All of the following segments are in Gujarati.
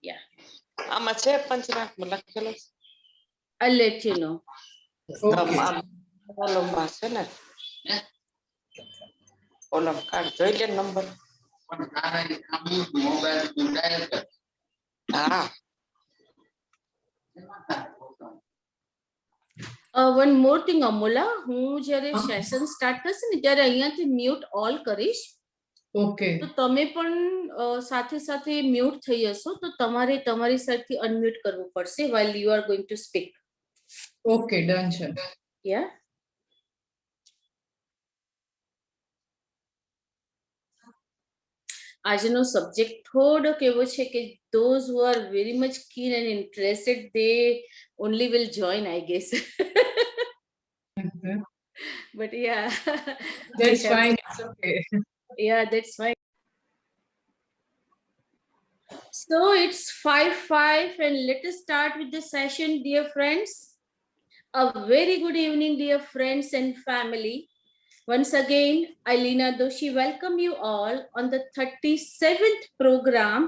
Yeah, આમાં છે પંચનાથમાં લખેલું છે. I'll let you know. Okay. ઓલોમાં છે ને ઓલો કાર્ડ જોઈ લે નંબર. હા One more thing, Amula, હું જ્યારે સેશન સ્ટાર્ટ થશે ને ત્યારે અહીંયાથી મ્યુટ ઓલ કરીશ. Okay. તો તમે પણ સાથે સાથે મ્યુટ થઈ જશો તો તમારે તમારી સાઈડથી અનમ્યુટ કરવું પડશે while you are going to speak. Okay, done છે. Yeah. આજનો સબ્જેક્ટ થોડોક એવો છે કે those who are very much keen and interested they only will join, I guess. But yeah, That's fine. It's okay. Yeah, that's fine. So it's 5:05 and let us start with the session, dear friends. A very good evening, dear friends and family. Once again, I, Leena Doshi, welcome you all on the 37th program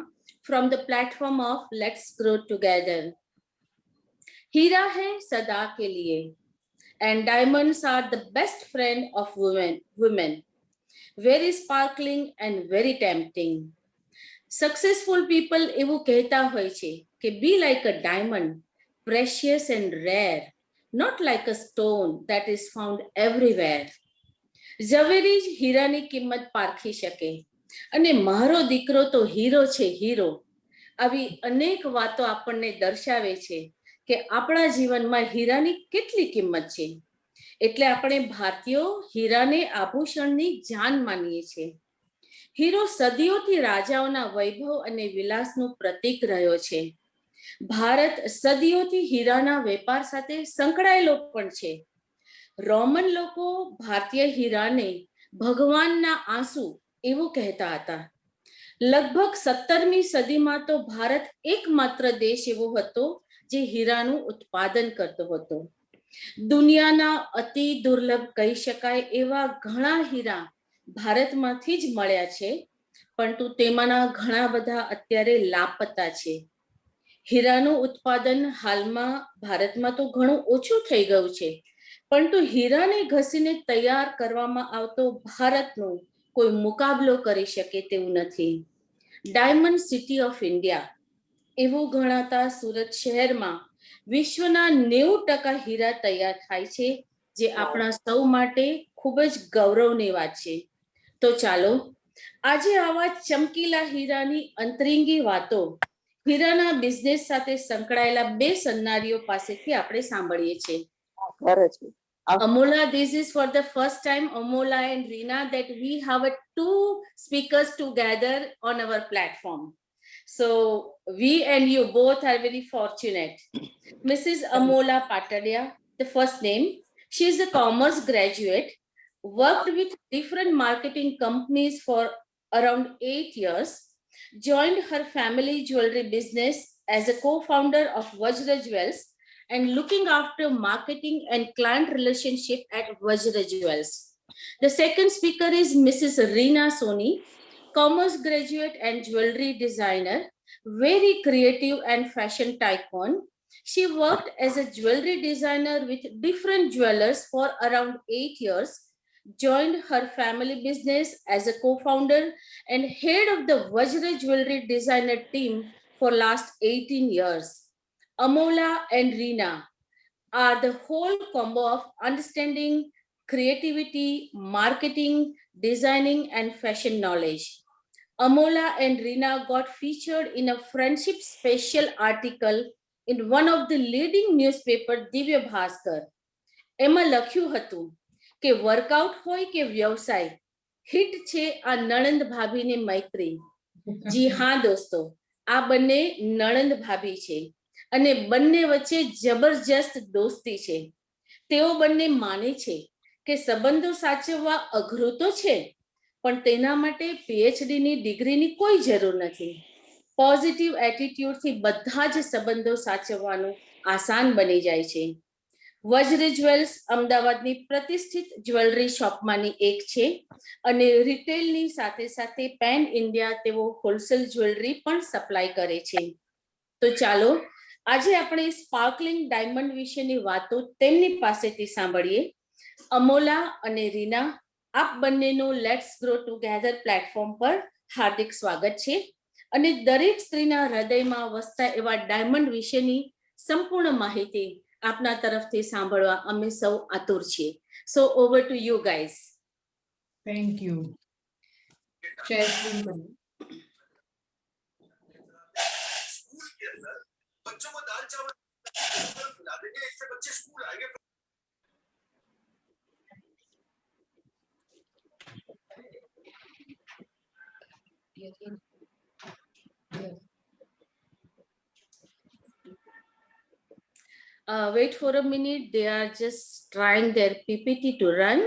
from the platform of Let's Grow Together. Hira hai sada ke liye, and diamonds are the best friend of women. Very sparkling and very tempting. Successful people એવું કહેતા હોય છે કે be like a diamond, precious and rare, not like a stone that is found everywhere. ઝવેરી જ હીરાની કિંમત પારખી શકે અને મારો દીકરો તો હીરો છે હીરો. આવી અનેક વાતો આપણને દર્શાવે છે કે આપણા જીવનમાં હીરાની કેટલી કિંમત છે. એટલે આપણે ભારતીયો હીરાને આભૂષણની જાન માનીએ છીએ. હીરો સદીઓથી રાજાઓના વૈભવ અને વિલાસનું પ્રતીક રહ્યો છે. ભારત સદીઓથી હીરાના વેપાર સાથે સંકળાયેલો પણ છે. રોમન લોકો ભારતીય હીરાને ભગવાનના આંસુ એવું કહેતા હતા. લગભગ 17મી સદીમાં તો ભારત એકમાત્ર દેશ એવો હતો જે હીરાનું ઉત્પાદન કરતો હતો. દુનિયાના અતિ દુર્લભ કહી શકાય એવા ઘણા હીરા ભારતમાંથી જ મળ્યા છે, પરંતુ તેમાંના ઘણા બધા અત્યારે લાપતા છે. હીરાનું ઉત્પાદન હાલમાં ભારતમાં તો ઘણું ઓછું થઈ ગયું છે, પરંતુ હીરાને ઘસીને તૈયાર કરવામાં આવતો ભારતનો કોઈ મુકાબલો કરી શકે તેવું નથી. ડાયમંડ સિટી ઓફ ઇન્ડિયા એવું ગણાતા સુરત શહેરમાં વિશ્વના 90% હીરા તૈયાર થાય છે, જે આપણા સૌ માટે ખૂબ જ ગૌરવની વાત છે. તો ચાલો આજે આવા ચમકીલા હીરાની અંતરિંગી વાતો હીરાના બિઝનેસ સાથે સંકળાયેલા બે સન્નારીઓ પાસેથી આપણે સાંભળીએ છીએ. Amola, this is for the first time, Amola and Reena, that we have two speakers together on our platform. So we and you both are very fortunate. Mrs. Amola Patadia, the first name, she is a commerce graduate, worked with different marketing companies for around 8 years, joined her family jewelry business as a co-founder of Vajra Jewels, and looking after marketing and client relationship at Vajra Jewels. The second speaker is Mrs. Reena Soni, commerce graduate and jewelry designer, very creative and fashion tycoon. She worked as a jewelry designer with different jewelers for around 8 years, joined her family business as a co-founder and head of the Vajra Jewelry designer team for last 18 years. Amola and Reena are the whole combo of understanding, creativity, marketing, designing, and fashion knowledge. Amola and Reena got featured in a friendship special article in one of the leading newspaper, Divya Bhaskar. એમાં લખ્યું હતું કે વર્કઆઉટ હોય કે વ્યવસાય, હિટ છે આ નણંદ ભાભીની મૈત્રી. જી હા દોસ્તો, આ બંને નણંદ ભાભી છે અને બંને વચ્ચે જબરજસ્ત દોસ્તી છે. તેઓ બંને માને છે કે સંબંધો સાચવવા અઘરું તો છે, પણ તેના માટે PhD ની ડિગ્રીની કોઈ જરૂર નથી. પોઝિટિવ એટીટ્યુડથી બધા જ સંબંધો સાચવવાનું આસાન બની જાય છે. વજ્ર જ્વેલ્સ અમદાવાદની પ્રતિષ્ઠિત જ્વેલરી શોપમાંની એક છે અને રિટેલની સાથે સાથે પેન ઇન્ડિયા તેઓ હોલસેલ જ્વેલરી પણ સપ્લાય કરે છે. તો ચાલો આજે આપણે સ્પાર્કલિંગ ડાયમંડ વિશેની વાતો તેમની પાસેથી સાંભળીએ. અમોલા અને રીના, આપ બંનેનું લેટ્સ ગ્રો ટુગેધર પ્લેટફોર્મ પર હાર્દિક સ્વાગત છે અને દરેક સ્ત્રીના હૃદયમાં વસતા એવા ડાયમંડ વિશેની સંપૂર્ણ માહિતી આપના તરફથી સાંભળવા અમે સૌ આતુર છીએ. So over to you guys. Thank you. Share screen करो. बच्चों को दाल चावल खिला देंगे, इससे बच्चे स्कूल आएंगे. Wait for a minute. They are just trying their PPT to run.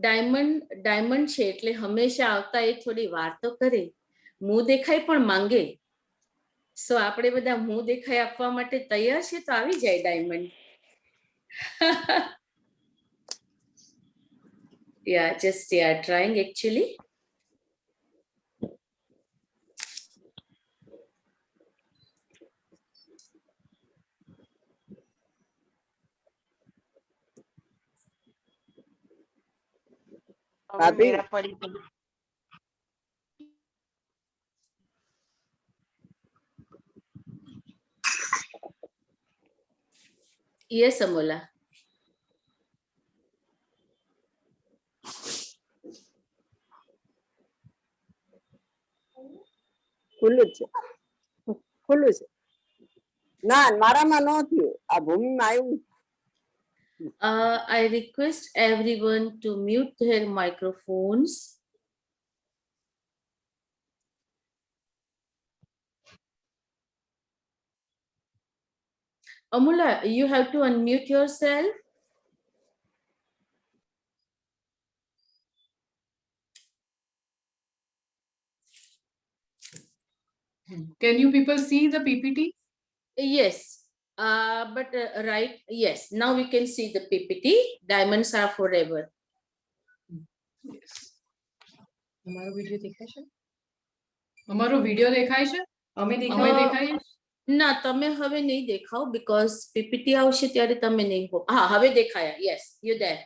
Diamond છે એટલે હંમેશા આવતા એ થોડી વાર તો કરે, મું દેખાય પણ માંગે. સો આપણે બધા મું દેખાય આપવા માટે તૈયાર છે તો આવી જાય ડાયમંડ. Yeah, trying actually. ભાભી મેરા પડી ગયું. Yes, Amola. ખુલ્લું જ છે, ખુલ્લું છે. ના મારામાં ન થયું, આ ભૂમિમાં આવ્યું. I request everyone to mute their microphones. Amula, you have to unmute yourself. Can you people see the PPT? Yes, but right, yes, now we can see the PPT. Diamonds are forever. Yes. અમારો વિડિયો દેખાય છે? અમારો વિડિયો દેખાય છે? અમે દેખાય? ના, તમે હવે નહીં દેખાઓ because PPT આવશે ત્યારે તમે નહીં હો. હા, હવે દેખાયા. Yes, you there.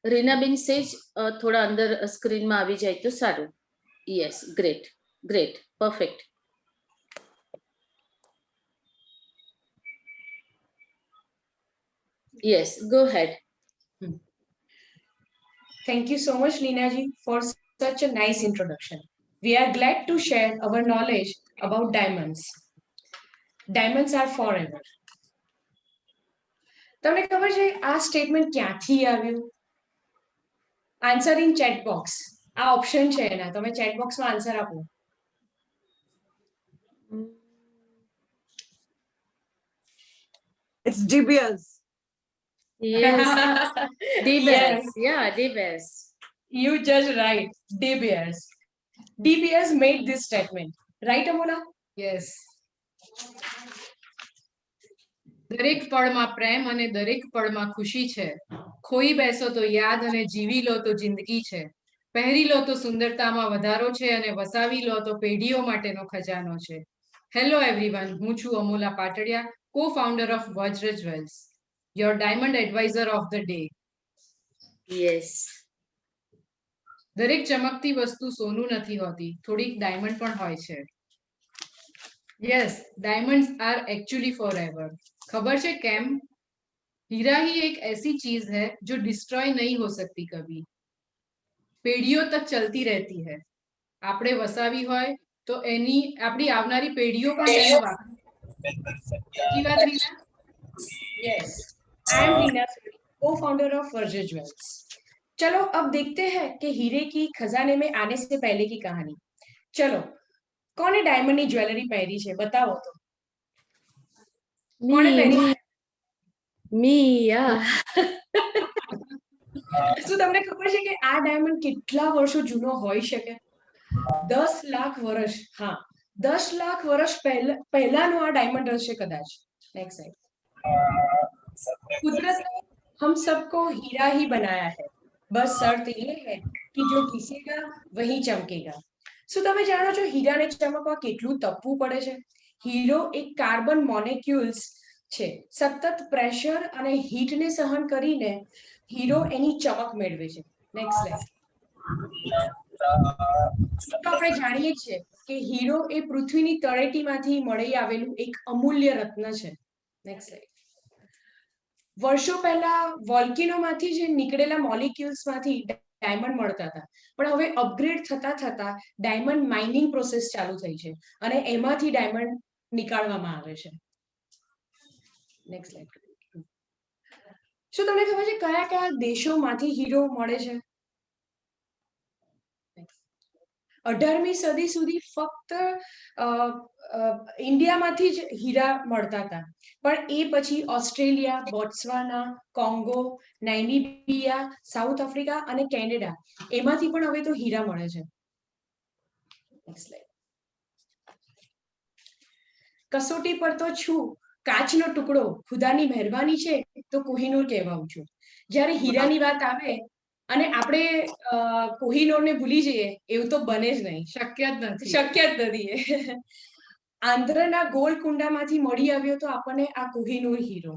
રીનાબેન સેજ થોડા અંદર સ્ક્રીનમાં આવી જાય તો સારું. Yes, great, perfect. Yes, go ahead. Thank you so much, Leena ji, for such a nice introduction. We are glad to share our knowledge about diamonds. Diamonds are forever. તમને ખબર છે આ સ્ટેટમેન્ટ ક્યાંથી આવ્યું? Answer in chat box. આ ઓપ્શન છે એના, તમે ચેટ બોક્સમાં આન્સર આપો. It's De Beers. Yes, De Beers. Yes. Yeah, De Beers. You judge right. De Beers. De Beers made this statement. Right, Amona? Yes. દરેક પળમાં પ્રેમ અને દરેક પળમાં ખુશી છે. ખોઈ બેસો તો યાદ અને જીવી લો તો જિંદગી છે. પહેરી લો તો સુંદરતામાં વધારો છે અને વસાવી લો તો પેઢીઓ માટેનો ખજાનો છે. હેલો એવરીવન, હું છું અમોલા Patadia, co-founder of Vajra Jewels, your diamond advisor of the day. Yes. દરેક ચમકતી વસ્તુ સોનું નથી હોતી, થોડીક ડાયમંડ પણ હોય છે. Yes, diamonds are actually forever. ખબર છે કેમ? हीरा ही एक ऐसी चीज है जो डिस्ट्रॉय नहीं हो सकती कभी, પેઢીઓ તક ચલતી રહેતી है. આપણે વસાવી હોય તો એની આપણી આવનારી પેઢીઓ પણ તેને વાપરે. સાચી વાત Reena? Yes, I am Reena Suri, co-founder of Virgin Jewels. चलो अब देखते हैं कि हीरे की खजाने में आने से पहले की कहानी. चलो, કોને ડાયમંડની જ્વેલરી પહેરી છે બતાવો તો. કોણે પહેરી? Me, yeah. શું તમને ખબર છે કે આ ડાયમંડ કેટલા વર્ષો જૂનો હોઈ શકે? 10 લાખ વર્ષ. હા, 10 લાખ વર્ષ પહેલાનો આ ડાયમંડ હશે કદાચ. Next side. कुदरत ने हम सबको हीरा ही बनाया है, बस शर्त ये है कि जो घिसेगा वही चमकेगा. શું તમે જાણો છો હીરાને ચમકવા કેટલું તપવું પડે છે? હીરો એક કાર્બન મોલેક્યુલ્સ છે. સતત પ્રેશર અને હીટને સહન કરીને હીરો એની ચમક મેળવે છે. Next slide. તો આપણે જાણીએ છીએ કે હીરો એ પૃથ્વીની તળેટીમાંથી મળી આવેલું એક અમૂલ્ય રત્ન છે. Next slide. વર્ષો પહેલા વોલ્કેનોમાંથી જે નીકળેલા મોલિક્યુલ્સમાંથી ડાયમંડ મળતા હતા, પણ હવે અપગ્રેડ થતા થતા ડાયમંડ માઇનિંગ પ્રોસેસ ચાલુ થઈ છે અને એમાંથી ડાયમંડ નીકાળવામાં આવે છે. Next slide. શું તમને ખબર છે કયા કયા દેશોમાંથી હીરો મળે છે? 18મી સદી સુધી ફક્ત ઇન્ડિયામાંથી જ હીરા મળતા હતા, પણ એ પછી Australia, Botswana, Congo, Nigeria, South Africa અને કેનેડા એમાંથી પણ હવે તો હીરા મળે છે. કસોટી પર તો છું, કાચનો ટુકડો, ખુદાની મહેરબાની છે તો કોહિનૂર કહેવાઉં છું. જ્યારે હીરાની વાત આવે અને આપણે કોહિનૂરને ભૂલી જઈએ એવું તો બને જ નહીં. શક્ય જ નથી. શક્ય જ નથી. આંધ્રના ગોલકુંડામાંથી મળી આવ્યો તો આપણને આ કોહિનૂર હીરો.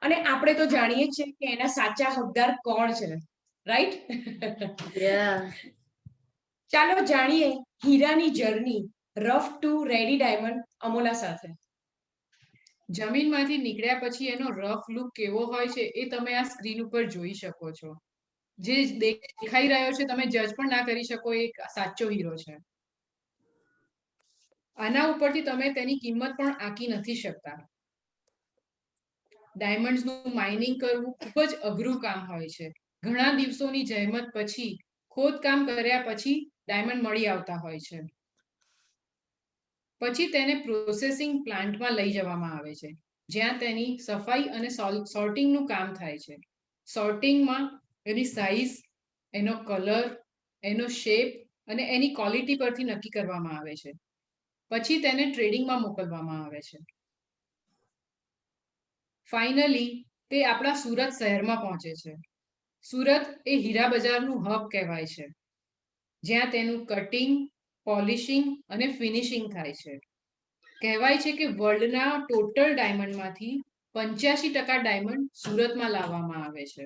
અને આપણે તો જાણીએ જ છે કે એના સાચા હકદાર કોણ છે, રાઈટ? Yeah. ચાલો જાણીએ હીરાની journey rough to ready diamond Amola સાથે. જમીનમાંથી નીકળ્યા પછી એનો રફ લુક કેવો હોય છે એ તમે આ સ્ક્રીન ઉપર જોઈ શકો છો. જે દેખાઈ રહ્યો છે તમે જજ પણ ના કરી શકો એ સાચો હીરો છે. આના ઉપરથી તમે તેની કિંમત પણ આંકી નથી શકતા. ડાયમંડ્સનું માઇનિંગ કરવું ખૂબ જ અઘરું કામ હોય છે. ઘણા દિવસોની જહેમત પછી, ખોદકામ કર્યા પછી ડાયમંડ મળી આવતા હોય છે. પછી તેને પ્રોસેસિંગ પ્લાન્ટમાં લઈ જવામાં આવે છે, જ્યાં તેની સફાઈ અને સોર્ટિંગનું કામ થાય છે. સોર્ટિંગમાં એની સાઇઝ, એનો કલર, એનો શેપ અને એની ક્વોલિટી પરથી નક્કી કરવામાં આવે છે. પછી તેને ટ્રેડિંગમાં મોકલવામાં આવે છે. ફાઇનલી તે આપણા સુરત શહેરમાં પહોંચે છે. સુરત એ હીરા બજારનું હબ કહેવાય છે, જ્યાં તેનું કટિંગ, પોલિશિંગ અને ફિનિશિંગ થાય છે. કહેવાય છે કે વર્લ્ડના ટોટલ ડાયમંડમાંથી 85% ડાયમંડ સુરતમાં લાવવામાં આવે છે.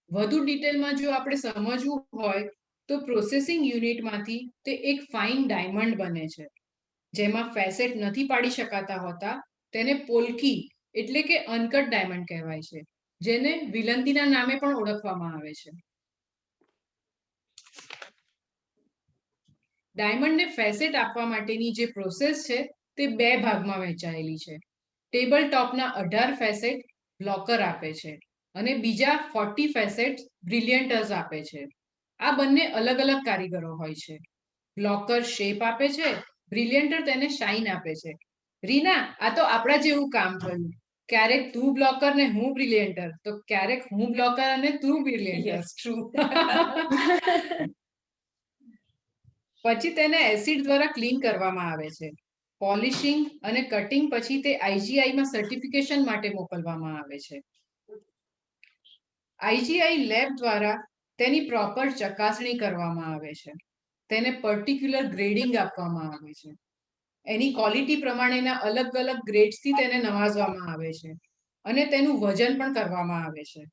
વધુ ડિટેલમાં જો આપણે સમજવું હોય તો પ્રોસેસિંગ યુનિટમાંથી તે એક ફાઇન ડાયમંડ બને છે, જેમાં ફેસેટ નથી પાડી શકાતા હોતા. તેને પોલકી એટલે કે અનકટ ડાયમંડ કહેવાય છે, જેને વિલંતીના નામે પણ ઓળખવામાં આવે છે. ડાયમંડને ફેસેટ આપવા માટેની જે પ્રોસેસ છે તે 2 ભાગમાં વહેંચાયેલી છે. ટેબલ ટોપના 18 ફેસેટ બ્લોકર આપે છે અને બીજા 40 ફેસેટ બ્રિલિયન્ટર્સ આપે છે. આ બંને અલગ અલગ કારીગરો હોય છે. બ્લોકર શેપ આપે છે, બ્રિલિયન્ટર તેને શાઇન આપે છે. રીના, આ તો આપણા જેવું કામ થયું. ક્યારેક તું બ્લોકર ને હું બ્રિલિયન્ટર, તો ક્યારેક હું બ્લોકર અને તું બ્રિલિયન્ટર. Yes, true. પછી તેને એસિડ દ્વારા ક્લીન કરવામાં આવે છે. પોલિશિંગ અને કટિંગ પછી તે આઈજીઆઈમાં સર્ટિફિકેશન માટે મોકલવામાં આવે છે. આઈજીઆઈ લેબ દ્વારા તેની પ્રોપર ચકાસણી કરવામાં આવે છે. તેને પર્ટિક્યુલર ગ્રેડિંગ આપવામાં આવે છે. એની ક્વોલિટી પ્રમાણેના અલગ અલગ ગ્રેડ્સથી તેને નવાજવામાં આવે છે અને તેનું વજન પણ કરવામાં આવે છે.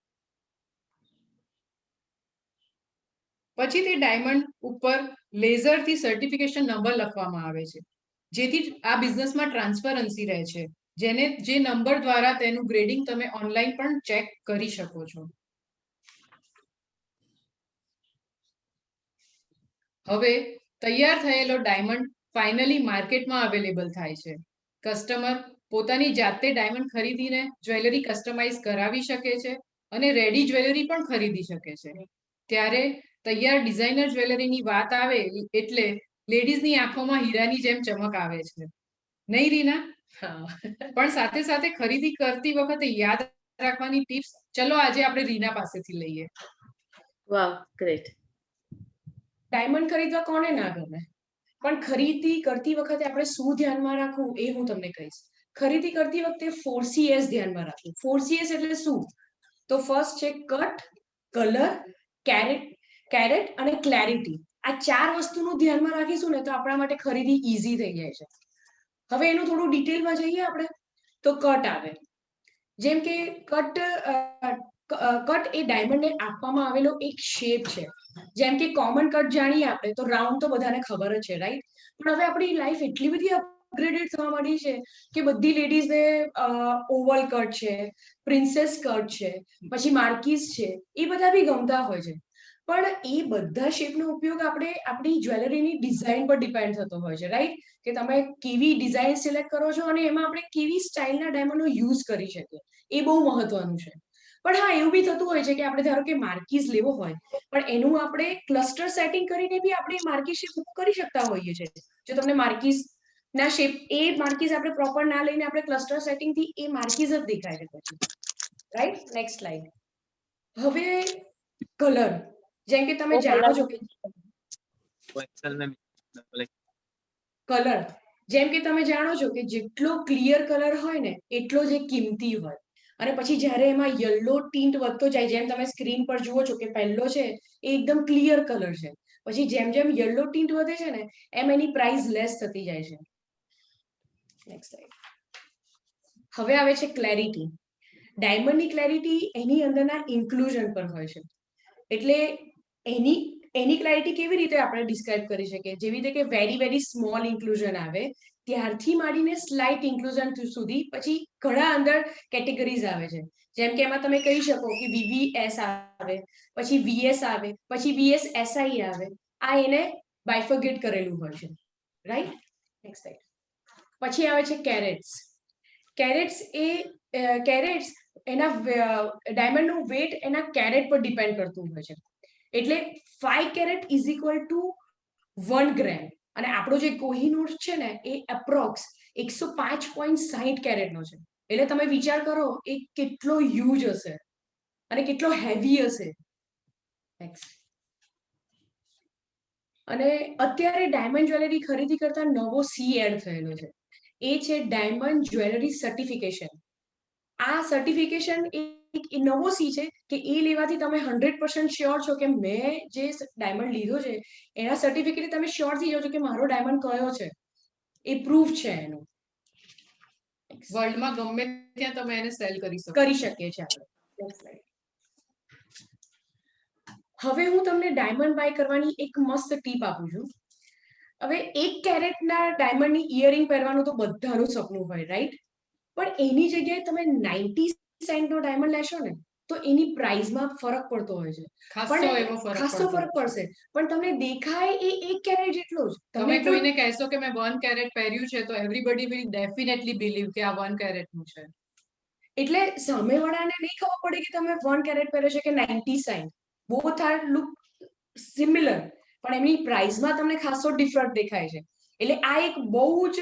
પછી તે ડાયમંડ ઉપર લેઝરથી સર્ટિફિકેશન નંબર લખવામાં આવે છે, જેથી આ બિઝનેસમાં ટ્રાન્સપરન્સી રહે છે જે નંબર દ્વારા તેનું ગ્રેડિંગ તમે ઓનલાઈન પણ ચેક કરી શકો છો. હવે તૈયાર થયેલો ડાયમંડ ફાઇનલી માર્કેટમાં અવેલેબલ થાય છે. કસ્ટમર પોતાની જાતે ડાયમંડ ખરીદીને જ્વેલરી કસ્ટમાઇઝ કરાવી શકે છે અને રેડી જ્વેલરી પણ ખરીદી શકે છે. ત્યારે તૈયાર ડિઝાઇનર જ્વેલરીની વાત આવે એટલે લેડીઝની આંખોમાં હીરાની જેમ ચમક આવે છે, નહીં રીના? પણ સાથે સાથે ખરીદી કરતી વખતે યાદ રાખવાની ટિપ્સ ચલો આજે આપણે રીના પાસેથી લઈએ. Wow, great. ડાયમંડ ખરીદવા કોને ના ગમે, પણ ખરીદી કરતી વખતે આપણે શું ધ્યાનમાં રાખવું એ હું તમને કહીશ. ખરીદી કરતી વખતે 4CS ધ્યાનમાં રાખવું. 4CS એટલે શું? તો ફર્સ્ટ છે કટ, કલર, કેરેટ અને ક્લેરિટી. આ 4 વસ્તુનું ધ્યાનમાં રાખીશું ને તો આપણા માટે ખરીદી ઈઝી થઈ જાય છે. હવે એનું થોડું ડિટેલમાં જઈએ આપણે તો કટ આવે. જેમ કે કટ એ ડાયમંડને આપવામાં આવેલો એક શેપ છે. જેમ કે કોમન કટ જાણીએ આપણે તો રાઉન્ડ તો બધાને ખબર જ છે, રાઈટ? પણ હવે આપણી લાઈફ એટલી બધી અપગ્રેડેડ થવા માંડી છે કે બધી લેડીઝને ઓવલ કટ છે, પ્રિન્સેસ કટ છે, પછી માર્કીઝ છે, એ બધા બી ગમતા હોય છે. પણ એ બધા શેપનો ઉપયોગ આપણે આપણી જ્વેલરીની ડિઝાઇન પર ડિપેન્ડ થતો હોય છે, રાઈટ? કે તમે કેવી ડિઝાઇન સિલેક્ટ કરો છો અને એમાં આપણે કેવી સ્ટાઇલના ડાયમંડનો યુઝ કરી શકીએ, એ બહુ મહત્વનું છે. પણ હા, એવું બી થતું હોય છે કે આપણે ધારો કે માર્કીઝ લેવો હોય પણ એનું આપણે ક્લસ્ટર સેટિંગ કરીને બી આપણે માર્કીઝ શેપ કરી શકતા હોઈએ છીએ. જો તમને માર્કીઝ ના શેપ એ માર્કીઝ આપણે પ્રોપર ના લઈને આપણે ક્લસ્ટર સેટિંગ થી એ માર્કીઝ જ દેખાય છે પછી, રાઈટ? Next slide. હવે કલર, જેમ કે તમે જાણો છો કે કલર જેમ કે તમે જાણો છો કે જેટલો ક્લિયર કલર હોય ને એટલો જ કિંમતી હોય. અને પછી જ્યારે એમાં યલો ટીન્ટ વધતો જાય, જેમ તમે સ્ક્રીન પર જુઓ છો કે પહેલો છે એ એકદમ ક્લિયર કલર છે, પછી જેમ જેમ યલો ટીન્ટ વધે છે ને એમ એની પ્રાઇસ લેસ થતી જાય છે. Next slide. હવે આવે છે ક્લેરિટી. ડાયમંડની ક્લેરિટી એની અંદરના ઇન્ક્લુઝન પર હોય છે. એટલે એની ક્લેરિટી કેવી રીતે આપણે ડિસ્ક્રાઇબ કરી શકીએ? જેવી રીતે કે વેરી સ્મોલ ઇન્ક્લુઝન આવે ત્યારથી માંડીને સ્લાઇટ ઇન્ક્લુઝન સુધી, પછી ઘણા અંદર કેટેગરીઝ આવે છે. જેમ કે એમાં તમે કહી શકો કે VVS આવે, પછી VS આવે, પછી VSSI આવે. આ એને બાયફર્ગેટ કરેલું હોય છે, રાઈટ? Next slide. પછી આવે છે કેરેટ્સ. કેરેટ્સ એના ડાયમંડનું વેટ એના કેરેટ પર ડિપેન્ડ કરતું હોય છે. એટલે 5 કેરેટ ઇઝ ઇક્વલ ટુ 1 ગ્રામ. અને આપણો જે કોહિનૂર છે ને એ એપ્રોક્સ 105.60 કેરેટનો છે. એટલે તમે વિચાર કરો એ કેટલો હ્યુજ હશે અને કેટલો હેવી હશે. અને અત્યારે ડાયમંડ જ્વેલરી ખરીદી કરતા નવો સી એડ થયેલો છે. એ છે ડાયમંડ જ્વેલરી સર્ટિફિકેશન. આ સર્ટિફિકેશન એક નવો સી છે કે એ લેવાથી તમે 100% શ્યોર છો કે મેં જે ડાયમંડ લીધો છે એના સર્ટિફિકેટ તમે શ્યોર થઈ જાઓ છો કે મારો ડાયમંડ કયો છે. એ પ્રૂફ છે એનું. વર્લ્ડમાં ગમે ત્યાં તમે એને સેલ કરી શકીએ છીએ આપણે. હવે હું તમને ડાયમંડ બાય કરવાની એક મસ્ત ટીપ આપું છું. હવે 1 કેરેટના ડાયમંડની ઇયરિંગ પહેરવાનું તો બધાનું સપનું હોય, રાઈટ? પણ એની જગ્યાએ તમે 90 સેન્ટનો ડાયમંડ લેશો ને તો એની પ્રાઇસમાં ફરક પડતો હોય છે. ખાસો ફરક પડશે, પણ તમને દેખાય એ 1 કેરેટ જેટલો જ. તમે કોઈને કહેશો કે મેં 1 કેરેટ પહેર્યું છે તો એવરીબડી વિલ ડેફિનેટલી બિલીવ કે આ 1 કેરેટનું છે. એટલે સામેવાળાને નહીં ખબર પડે કે તમે 1 કેરેટ પહેર્યો છે કે 90 cent. Both are look similar, પણ એમની પ્રાઇસમાં તમને ખાસો ડિફરન્ટ દેખાય છે. એટલે આ એક બહુ જ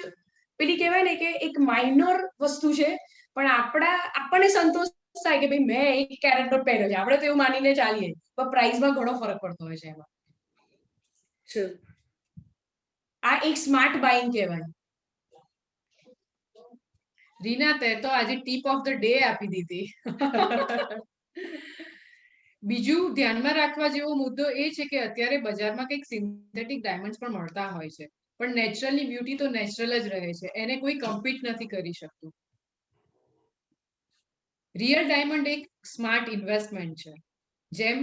પેલી કહેવાય ને કે એક માઇનર વસ્તુ છે, પણ આપણને સંતોષ થાય કે ભાઈ મેં 1 કેરેટનો પહેર્યો છે, આપણે તો એવું માનીને ચાલીએ, પણ પ્રાઇસમાં ઘણો ફરક પડતો હોય છે એમાં. આ એક સ્માર્ટ બાઇંગ કહેવાય. રીના, તે તો આજે ટીપ ઓફ ધ ડે આપી દીધી. બીજું ધ્યાનમાં રાખવા જેવો મુદ્દો એ છે કે અત્યારે બજારમાં કંઈક સિન્થેટિક ડાયમંડ્સ પણ મળતા હોય છે, પણ નેચરલની બ્યુટી તો નેચરલ જ રહે છે, એને કોઈ કમ્પીટ નથી કરી શકતું. રિયલ ડાયમંડ એક સ્માર્ટ ઇન્વેસ્ટમેન્ટ છે. જેમ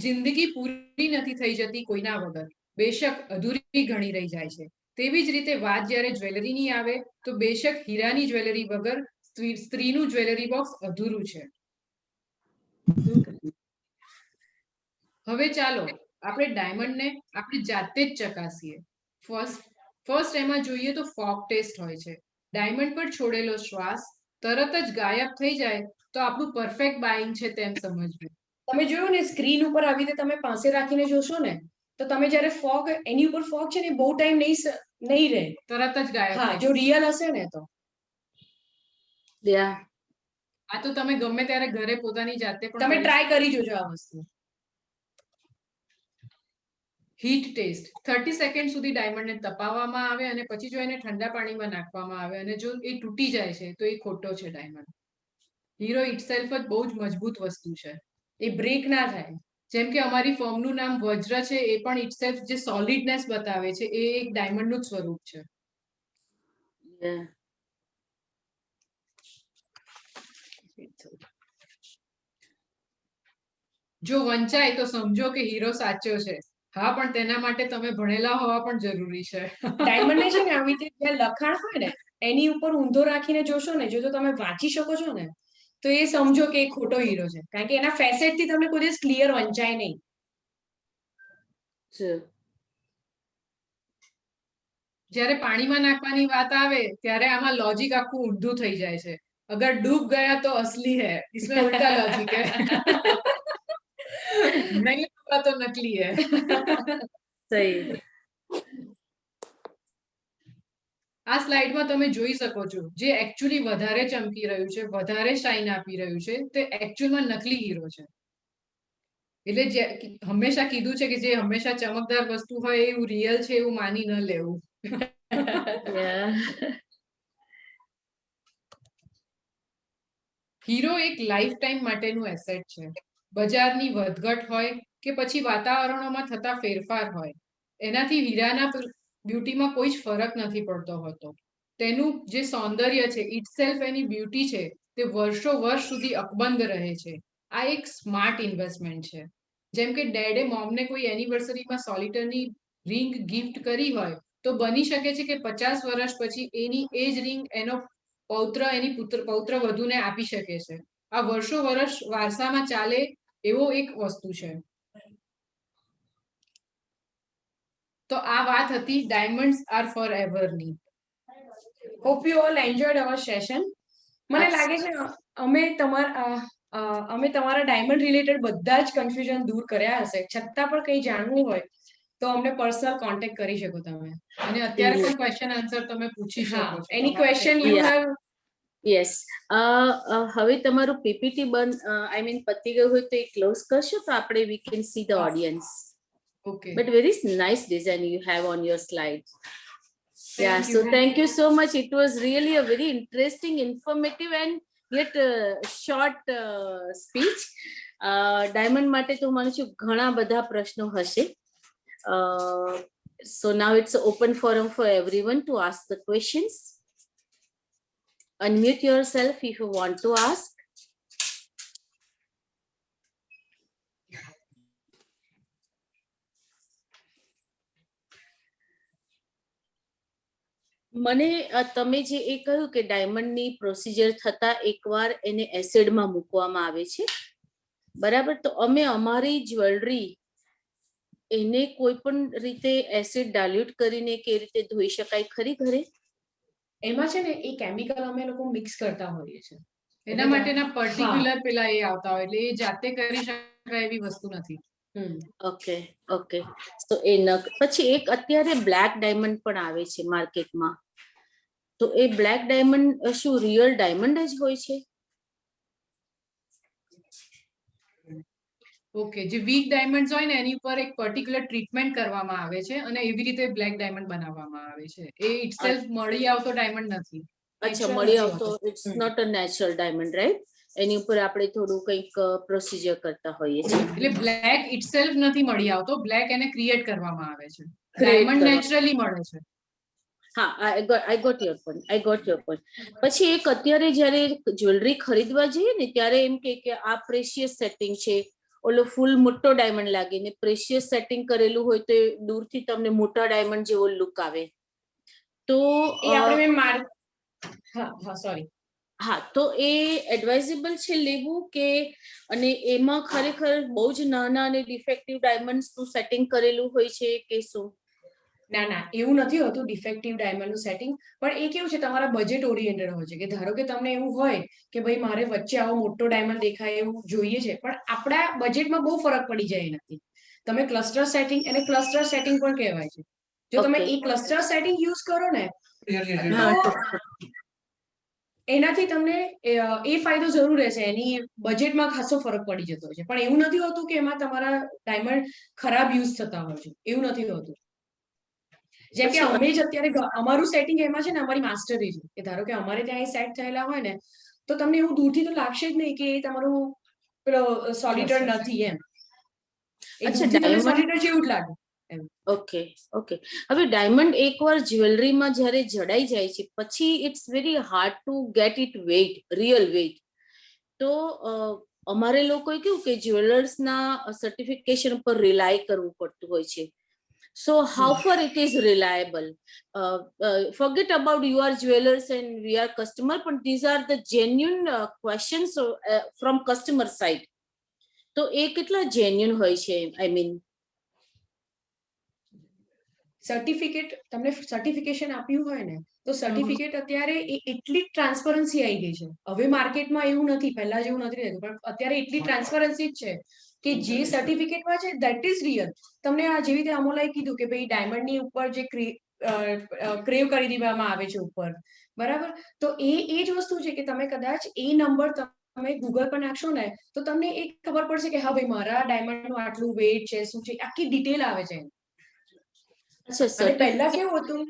જિંદગી પૂરી નથી થઈ જતી કોઈના વગર, બેશક અધૂરી ઘણી રહી જાય છે, તેવી જ રીતે વાત જ્યારે જ્વેલરીની આવે તો બેશક હીરાની જ્વેલરી વગર સ્ત્રીનું જ્વેલરી બોક્સ અધૂરું છે. હવે ચાલો આપણે ડાયમંડને આપણે જાતે જ ચકાસીએ. ફર્સ્ટ એમાં જોઈએ તો ફોગ ટેસ્ટ હોય છે. ડાયમંડ પર છોડેલો શ્વાસ તરત જ ગાયબ થઈ જાય તો આપણું પરફેક્ટ બાઇંગ છે તેમ સમજવું. તમે જોયું ને સ્ક્રીન ઉપર આવી રીતે તમે પાસે રાખીને જોશો ને તો તમે જ્યારે ફોગ એની ઉપર ફોગ છે ને બહુ ટાઈમ નહીં રહે, તરત જ ગાયબ હા થઈ જો રિયલ હશે ને તો. Yeah. આ તો તમે ગમે ત્યારે ઘરે પોતાની જાતે પણ તમે કરી ટ્રાય કરી જોજો આ વસ્તુ. હીટ ટેસ્ટ 30 સેકન્ડ સુધી ડાયમંડને તપાવવામાં આવે અને પછી જો એને ઠંડા પાણીમાં નાખવામાં આવે અને જો એ તૂટી જાય છે તો એ ખોટો છે ડાયમંડ. હીરો ઇટસેલ્ફ જ બહુ જ મજબૂત વસ્તુ છે, એ બ્રેક ના થાય. જેમ કે અમારી ફોર્મનું નામ વજ્ર છે, એ પણ ઇટસેલ્ફ જે સોલિડનેસ બતાવે છે એ એક ડાયમંડનું જ સ્વરૂપ છે. Yeah. જો વંચાય તો સમજો કે હીરો સાચો છે. હા, પણ તેના માટે તમે ભણેલા હોવા પણ જરૂરી છે. ડાયમંડ ને છે ને આવી રીતે જ્યાં લખાણ હોય ને એની ઉપર ઊંધો રાખીને જોશો ને, જો તમે વાંચી શકો છો ને તો એ સમજો કે એ ખોટો હીરો છે, કારણ કે એના ફેસેટ થી તમને કોઈ દિવસ ક્લિયર વંચાય નહીં. True. જ્યારે પાણીમાં નાખવાની વાત આવે ત્યારે આમાં લોજિક આખું ઊંધું થઈ જાય છે. અગર ડૂબ ગયા તો અસલી હૈ, इसमें उल्टा लॉजिक है. नहीं डूबा तो नकली है. સહી. આ સ્લાઇડમાં તમે જોઈ શકો છો જે એકચ્યુઅલી વધારે ચમકી રહ્યું છે, વધારે શાઇન આપી રહ્યું છે, તે એકચ્યુઅલમાં નકલી હીરો છે. એટલે જે હંમેશા કીધું છે કે જે હંમેશા ચમકદાર વસ્તુ હોય એવું રિયલ છે એવું માની ન લેવું. Yeah. હીરો એક લાઈફ ટાઈમ માટેનું એસેટ છે. બજારની વધઘટ હોય કે પછી વાતાવરણોમાં થતા ફેરફાર હોય, એનાથી હીરાના બ્યુટીમાં કોઈ જ ફરક નથી પડતો હોતો. તેનું જે સૌંદર્ય છે, ઇટસેલ્ફ એની બ્યુટી છે, તે વર્ષો વર્ષ સુધી અકબંધ રહે છે. આ એક સ્માર્ટ ઇન્વેસ્ટમેન્ટ છે. જેમ કે ડેડે મોમને કોઈ એનિવર્સરીમાં સોલિટરની રિંગ ગિફ્ટ કરી હોય તો બની શકે છે કે 50 વર્ષ પછી એની એ જ રિંગ એનો પૌત્ર એની પૌત્ર વધુને આપી શકે છે. આ વર્ષો વર્ષ વારસામાં ચાલે એવો એક વસ્તુ છે. તો આ વાત હતી ડાયમંડ્સ આર ફોર એવરની. Hope you all enjoyed our session. મને લાગે છે અમે તમારા ડાયમંડ રિલેટેડ બધા જ કન્ફ્યુઝન દૂર કર્યા હશે. છતાં પણ કંઈ જાણવું હોય તો અમને પર્સનલ કોન્ટેક્ટ કરી શકો તમે. અને અત્યારે પણ ક્વેશ્ચન આન્સર તમે પૂછી શકો છો. Any question you have. Yes. હવે તમારું પીપીટી આઈ મીન પતી ગયું હોય તો એ ક્લોઝ કરશો તો આપણે we can see the audience. Okay. But very nice design you have on your slide. Yeah, Thank so you. thank you so much. It was really a very interesting, informative and yet short speach. Diamond માટે તો માનું છું ઘણા બધા પ્રશ્નો હશે. So now it's an open forum for everyone to ask the questions. Unmute yourself if you want to ask. મને તમે જે એ કહ્યું કે ડાયમંડની પ્રોસિજર થતા એકવાર એને એસિડમાં મૂકવામાં આવે છે, બરાબર? તો અમે અમારી જ્વેલરી એને કોઈ પણ રીતે એસિડ ડાલ્યુટ કરીને કે રીતે ધોઈ શકાય ખરી ઘરે? એમાં છે ને એ કેમિકલ અમે લોકો મિક્સ કરતા હોઈએ છીએ. એના માટેના પર્ટિક્યુલર પેલા એ આવતા હોય એટલે એ જાતે કરી શકાય એવી વસ્તુ નથી. Okay okay. તો એ પછી એક અત્યારે બ્લેક ડાયમંડ પણ આવે છે માર્કેટમાં, તો એ બ્લેક ડાયમંડ શું રિયલ ડાયમંડ જ હોય છે? ઓકે, જે વીક ડાયમંડ્સ હોય ને એની ઉપર એક પર્ટિક્યુલર ટ્રીટમેન્ટ કરવામાં આવે છે અને એવી રીતે બ્લેક ડાયમંડ બનાવવામાં આવે છે. એ ઇટસેલ્ફ મળી આવતો ડાયમંડ નથી. અચ્છા, મળી આવતો it's not a natural diamond, right? એની ઉપર આપણે થોડું કંઈક પ્રોસિજર કરતા હોઈએ છીએ. એટલે બ્લેક ઇટસેલ્ફ નથી મળી આવતો, બ્લેક એને ક્રિએટ કરવામાં આવે છે. ડાયમંડ નેચરલી મળે છે. હા, આઈ ગોટ યોર પોઈન્ટ. પછી એક અત્યારે જ્યારે જ્વેલરી ખરીદવા જઈએ ને ત્યારે એમ કે આ પ્રેશિયસ સેટિંગ છે, ઓલો ફૂલ મોટો ડાયમંડ લાગે ને પ્રેશિયસ સેટિંગ કરેલું હોય તો દૂરથી તમને મોટા ડાયમંડ જેવો લુક આવે. તો એ આપણે મેમ સોરી હા, તો એ એડવાઇઝેબલ છે લેવું કે, અને એમાં ખરેખર બહુ જ નાના અને ડિફેક્ટિવ ડાયમંડ્સ નું સેટિંગ કરેલું હોય છે કે શું? ના એવું નથી હોતું ડિફેક્ટિવ ડાયમંડ નું સેટિંગ, પણ એ કેવું છે તમારા બજેટ ઓરિએન્ટેડ હોય છે. કે ધારો કે તમને એવું હોય કે ભાઈ મારે વચ્ચે આવો મોટો ડાયમંડ દેખાય એવું જોઈએ છે, પણ આપણા બજેટમાં બહુ ફરક પડી જાય એનાથી. તમે ક્લસ્ટર સેટિંગ, એને ક્લસ્ટર સેટિંગ પણ કહેવાય છે. જો તમે Okay. એ ક્લસ્ટર સેટિંગ યુઝ કરો ને હા, તો એનાથી તમને એ ફાયદો જરૂર રહેશે, એની બજેટમાં ખાસો ફરક પડી જતો હોય છે. પણ એવું નથી હોતું કે એમાં તમારા ડાયમંડ ખરાબ યુઝ થતા હોય છે, એવું નથી હોતું. જેમ કે અમે જ અત્યારે અમારું સેટિંગ એમાં છે ને, અમારી માસ્ટરી છે કે ધારો કે અમારે ત્યાં એ સેટ થયેલા હોય ને, તો તમને એવું દૂરથી તો લાગશે જ નહીં કે એ તમારું પેલો સોલિટર નથી એમ. એ અચ્છા, દૂરથી તમને diamond- સોલિટર જેવું જ લાગે. Okay okay. હવે ડાયમંડ એકવાર જ્વેલરીમાં જ્યારે જડાઈ જાય છે પછી it's very hard to get it weight, real weight. તો અમારે લોકોએ કેવું કે જ્વેલર્સના સર્ટિફિકેશન પર રિલાય કરવું પડતું હોય છે. So how far it is reliable? Forget about you are jewelers and we are customer, but these are the genuine questions from customer side. તો એ કેટલા genuine હોય છે? I mean, સર્ટિફિકેટ તમને સર્ટિફિકેશન આપ્યું હોય ને, તો સર્ટિફિકેટ અત્યારે એટલી ટ્રાન્સપરન્સી આવી ગઈ છે. હવે માર્કેટમાં એવું નથી, પહેલા જેવું નથી રહેતું, પણ અત્યારે એટલી ટ્રાન્સપરન્સી જ છે કે જે સર્ટિફિકેટમાં છે ધેટ ઇઝ રિયલ. તમને આ જેવી રીતે અમોલાએ કીધું કે ભાઈ ડાયમંડની ઉપર જે ક્રેવ કરી દેવામાં આવે છે ઉપર, બરાબર? તો એ જ વસ્તુ છે કે તમે કદાચ એ નંબર તમે ગૂગલ પર નાખશો ને, તો તમને એ ખબર પડશે કે હા ભાઈ મારા ડાયમંડનું આટલું વેઇટ છે, શું છે, આખી ડિટેલ આવે છે. અને પહેલા કેવું હતું,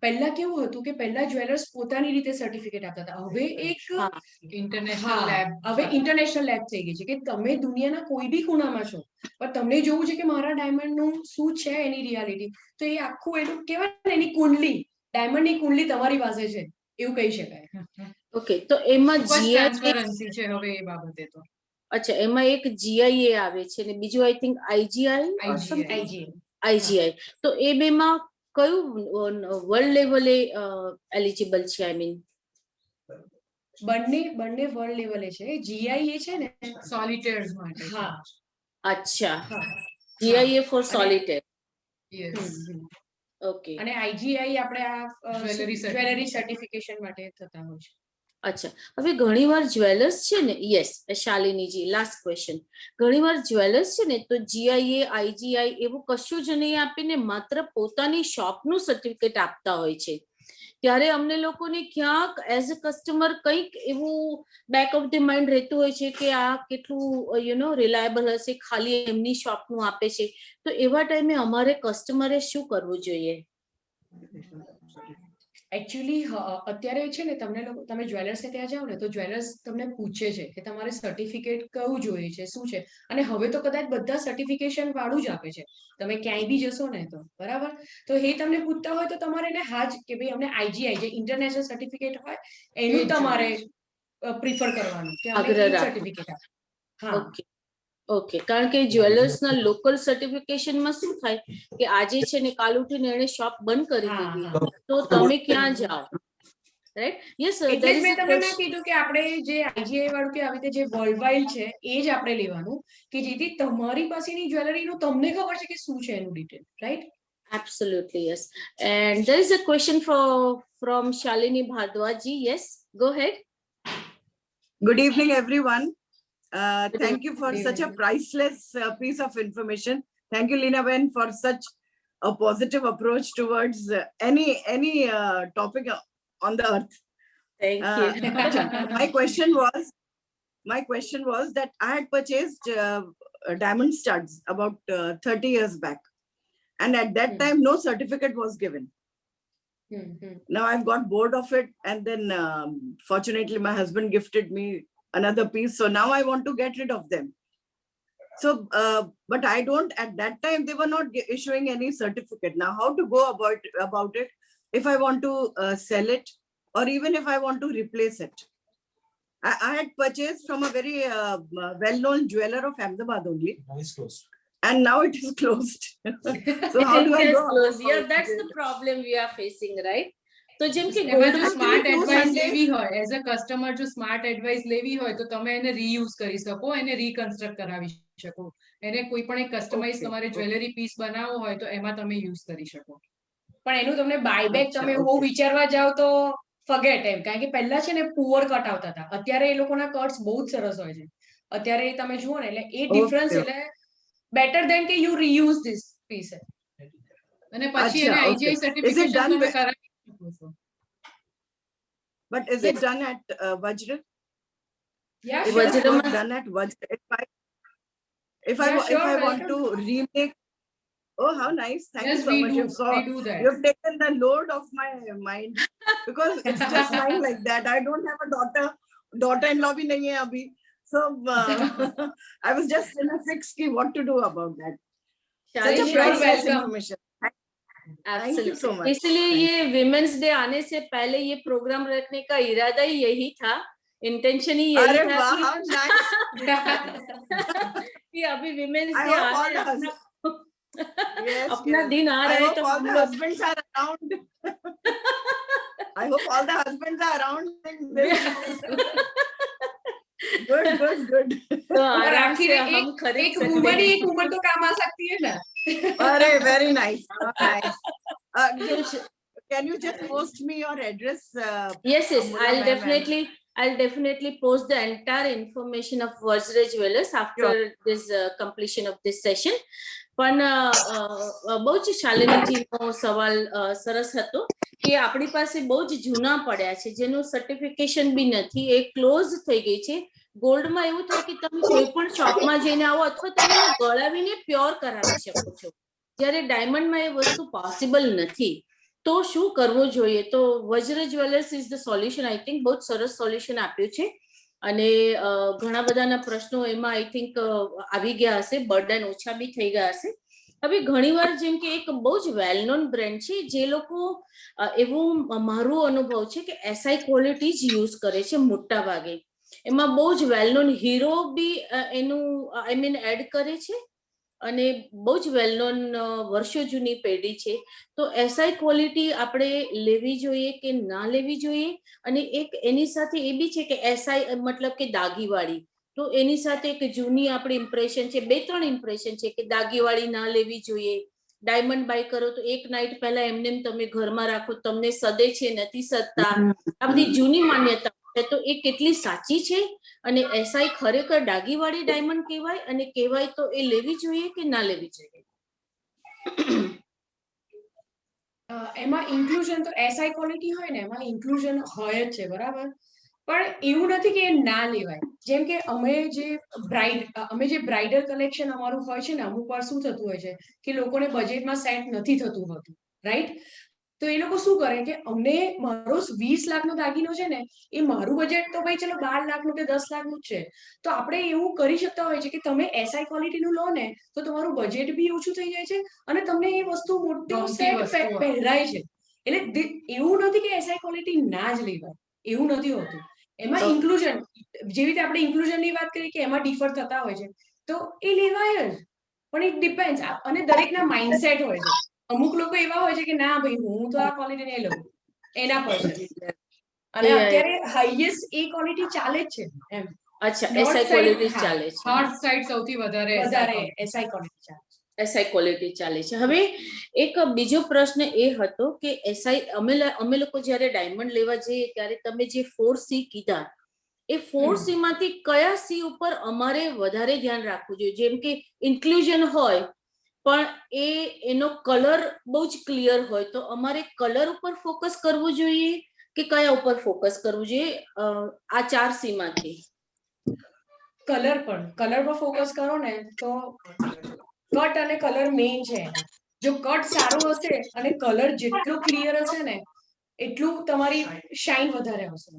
પહેલા કેવું હતું કે પહેલા જ્વેલર્સ પોતાની રીતે સર્ટિફિકેટ આપતા હતા. હવે એક ઇન્ટરનેશનલ લેબ, હવે ઇન્ટરનેશનલ લેબ થઈ ગઈ છે કે તમે દુનિયાના કોઈ બી ખૂણામાં છો, પણ તમને જોવું છે કે મારા ડાયમંડ નું શું છે એની રિયાલિટી, તો એ આખું એનું કહેવાય ને એની કુંડલી, ડાયમંડની કુંડલી તમારી પાસે છે એવું કહી શકાય. ઓકે, તો એમાં જીઆઈ, ટ્રાન્સપરન્સી છે હવે એ બાબતે તો. અચ્છા, એમાં એક જીઆઈએ આવે છે અને બીજું આઈ થિંક આઈજીઆઈ. તો એ બેમાં કયું વર્લ્ડ લેવલે એલિજિબલ છે? આઈ મીન બંને વર્લ્ડ લેવલે છે. જીઆઈ એ છે ને સોલિટેર્સ માટે. હા, અચ્છા, હા. જીઆઈએ ફોર અને- સોલિટેર. યસ. ઓકે, અને આઈજીઆઈ આપણે આ Jewellery જ્વેલરી સર્ટિફિકેશન માટે થતા હોય છે. અચ્છા. હવે ઘણીવાર જ્વેલર્સ છે ને, યસ શાલિનીજી, લાસ્ટ ક્વેશ્ચન. ઘણીવાર જ્વેલર્સ છે ને તો જીઆઈએ, આઈજીઆઈ એવું કશું જ નહીં આપીને માત્ર પોતાની શોપનું સર્ટિફિકેટ આપતા હોય છે. ત્યારે અમને લોકોને ક્યાંક એઝ અ કસ્ટમર કંઈક એવું બેક ઓફ ધ માઇન્ડ રહેતું હોય છે કે આ કેટલું રિલાયબલ હશે, ખાલી એમની શોપનું આપે છે. તો એવા ટાઈમે અમારે કસ્ટમરે શું કરવું જોઈએ? એકચ્યુઅલી અત્યારે છે ને તમે જ્વેલર્સને ત્યાં જાઓ ને તો જ્વેલર્સ તમને પૂછે છે કે તમારે સર્ટિફિકેટ કયું જોઈએ છે, શું છે. અને હવે તો કદાચ બધા સર્ટિફિકેશન વાળું જ આપે છે. તમે ક્યાંય બી જશો ને તો, બરાબર? તો એ તમને પૂછતા હોય તો તમારે એને હા જ કે ભાઈ અમને આઈજીઆઈ જે ઇન્ટરનેશનલ સર્ટિફિકેટ હોય એનું તમારે પ્રિફર કરવાનું કે અમને આગ્રહ એ રાખવો. સર્ટિફિકેટ આપો. હા, ઓકે ઓકે, કારણ કે જ્વેલર્સના લોકલ સર્ટિફિકેશનમાં શું થાય કે આજે છે ને કાલ ઉઠીને એને શોપ બંધ કરી હા, દીધી, હા. તો તમે ક્યાં જાઓ? રાઈટ? યસ, એટલે જ મેં તમને ના કીધું કે આપણે જે આઈજીઆઈ વાળું કે આવી રીતે જે વર્લ્ડ વાઇડ છે એ જ આપણે લેવાનું, કે જેથી તમારી પાસેની જ્વેલરીનું તમને ખબર છે કે શું છે એનું detail, right? Absolutely, yes. And there is a question from Shalini Bhardwaj. Yes, go ahead. Good evening, everyone. Good Thank you for Good such a evening. priceless piece of information. Thank you, Lina Ben, for such a positive approach towards any topic on the earth. Thank you. My question was that I had purchased diamond studs about 30 years back, and at that time no certificate was given. Now I've got bored of it, and then fortunately my husband gifted me another piece, so now I want to get rid of them. So but I don't, at that time they were not issuing any certificate. Now how to go about it if I want to sell it, or even if I want to replace it? I had purchased from a very well-known jeweler of Ahmedabad only, and now it is closed. So how It do I is go? close. Yeah, about that's it? the problem we are facing, right? તો જેમ કે એમાં જો gold smart few advice Sundays- લેવી હોય એઝ અ કસ્ટમર જો સ્માર્ટ એડવાઇસ લેવી હોય તો તમે એને રીયુઝ કરી શકો, એને રીકન્સ્ટ્રક્ટ કરાવી શકો, એને કોઈ પણ એક કસ્ટમાઇઝ Okay, તમારે okay. જ્વેલરી પીસ બનાવવો હોય તો એમાં તમે યુઝ કરી શકો. પણ એનું તમને બાયબેક અચ્છા, તમે બહુ okay. વિચારવા જાવ તો ફગેટ એમ, કારણ કે પહેલા છે ને પુઅર કટ આવતા હતા, અત્યારે એ લોકોના કટ્સ બહુ જ સરસ હોય છે. અત્યારે તમે જુઓ ને એટલે એ ડિફરન્સ Okay. એટલે બેટર દેન કે યુ રીયુઝ ધીસ પીસ. અને પછી એને અચ્છા, IGI okay. Is it certification done તમે with- કરાવી શકો છો. But is it done at Vajra? Yeah Is sure. it Vajra work ma- done at Vajra? If Yeah, I sure, want to welcome. remake, oh how nice! Thank Yes, you so we much. do. So We do that. you've taken the load off my mind because it's just lying like that. I don't have a daughter-in-law bhi nahi hai abhi. So I was just in a fix ki what to do about that. Such a Shalini, You're priceless welcome. information. Thank you Absolutely. so much. इसलिए ये विमेंस डे आने से पहले ये प्रोग्राम रखने का इरादा ही यही था, इंटेंशन ही यही अरे था वाह, कि how nice. कि अभी विमेंस I डे hope आ all रहा है, the अपना Yes, अपना yes. दिन आ I रहा है hope तो all हम the लोग husbands are around. I hope all the husbands are around in this. Good. तो आराम से રાખીને हम खरीद એક सकते વુમન हैं. એક ઉંમર તો કામ આ सकती है ना. Arey, very nice. Nice. Can you just post me your address? Yes, Amula I'll definitely post the entire information of Vajra Jewelers after this completion of this session. પણ બહુ જ શાલિનીજીનો સવાલ સરસ હતો કે આપણી પાસે બહુ જ જૂના પડ્યા છે જેનું સર્ટિફિકેશન બી નથી, એ ક્લોઝ થઈ ગઈ છે. ગોલ્ડમાં એવું થાય કે તમે કોઈ પણ શોપમાં જઈને આવો અથવા તમે એને ગળાવીને પ્યોર કરાવી શકો છો, જ્યારે ડાયમંડમાં એ વસ્તુ પોસિબલ નથી. તો શું કરવું જોઈએ? તો Vajra jewellers is the solution. I think બહુ જ સરસ સોલ્યુશન આપ્યું છે અને ઘણા બધાના પ્રશ્નો એમાં આઈ થિંક આવી ગયા હશે, બર્ડન ઓછા બી થઈ ગયા હશે. હવે ઘણીવાર જેમ કે એક બહુ જ વેલ નોન બ્રેન્ડ છે જે લોકો એવું મારો અનુભવ છે કે એસઆઈ ક્વોલિટી જ યુઝ કરે છે મોટા ભાગે. એમાં બહુ જ વેલ નોન હીરો બી એનું આઈ મીન એડ કરે છે અને બહુ જ વેલ નોન વર્ષો જૂની પેઢી છે. તો એસઆઈ ક્વોલિટી આપણે લેવી જોઈએ કે ના લેવી જોઈએ? અને એક એની સાથે એ બી છે કે એસઆઈ મતલબ કે દાગીવાળી, તો એની સાથે એક જૂની આપણી ઇમ્પ્રેશન છે, 2-3 ઇમ્પ્રેશન છે કે દાગીવાળી ના લેવી જોઈએ. ડાયમંડ બાય કરો તો એક નાઇટ પહેલા એમને તમે ઘરમાં રાખો, તમને સદે છે નથી સદતા, આ બધી જૂની માન્યતા છે. તો એ કેટલી સાચી છે અને એસઆઈ ખરેખર દાગીવાળી ડાયમંડ કહેવાય અને કહેવાય તો એ લેવી જોઈએ કે ના લેવી જોઈએ? એમાં ઇન્ક્લુઝન તો એસઆઈ ક્વોલિટી હોય ને એમાં ઇન્ક્લુઝન હોય જ છે, બરાબર. પણ એવું નથી કે એ ના લેવાય. જેમ કે અમે જે બ્રાઇડલ કલેક્શન અમારું હોય છે ને, અમુક વાર શું થતું હોય છે કે લોકોને બજેટમાં સેટ નથી થતું હોતું, રાઈટ? તો એ લોકો શું કરે કે અમને મારો 20 લાખનો દાગીનો છે ને, એ મારું બજેટ તો ભાઈ ચલો 12 લાખનું કે 10 લાખનું જ છે. તો આપણે એવું કરી શકતા હોય છે કે તમે એસઆઈ ક્વોલિટીનું લો ને તો તમારું બજેટ બી ઓછું થઈ જાય છે અને તમને એ વસ્તુ મોટો ગમતી સેટ વસ્તુ હોય. પહેરાય છે. એટલે એવું નથી કે એસઆઈ ક્વોલિટી ના જ લેવાય, એવું નથી હોતું. એમાં તો- ઇન્ક્લુઝન, જેવી રીતે આપણે ઇન્ક્લુઝનની વાત કરી કે એમાં ડિફર થતા હોય છે, તો એ લેવાય જ. પણ ઇટ ડિપેન્ડ્સ, અને દરેકના માઇન્ડસેટ હોય છે. અમુક લોકો એવા હોય છે કે ના ભાઈ હું તો આ ક્વોલિટી નહીં લઉં, એના પર છે. અને અત્યારે હાઈએસ્ટ એ ક્વોલિટી ચાલે જ છે એમ. અચ્છા, North એસઆઈ side, ક્વોલિટી હા, ચાલે છે. નોર્થ સાઈડ સૌથી વધારે વધારે એસઆઈ ક્વોલિટી ચાલે છે. એસઆઈ ક્વોલિટી ચાલે છે. હવે એક બીજો પ્રશ્ન એ હતો કે એસઆઈ અમે લોકો જ્યારે ડાયમંડ લેવા જઈએ ત્યારે તમે જે 4C કીધા, એ 4C માંથી કયા સી ઉપર અમારે વધારે ધ્યાન રાખવું જોઈએ? જેમ કે ઇન્ક્લુઝન હોય પણ એનો કલર બહુ જ ક્લિયર હોય, તો અમારે કલર ઉપર ફોકસ કરવું જોઈએ કે કયા ઉપર ફોકસ કરવું જોઈએ આ 4C માંથી? કલર પર ફોકસ કરો ને તો કટ અને કલર મેઇન છે એના. જો કટ સારું હશે અને કલર જેટલો ક્લિયર હશે ને એટલું તમારી શાઇન વધારે હશે.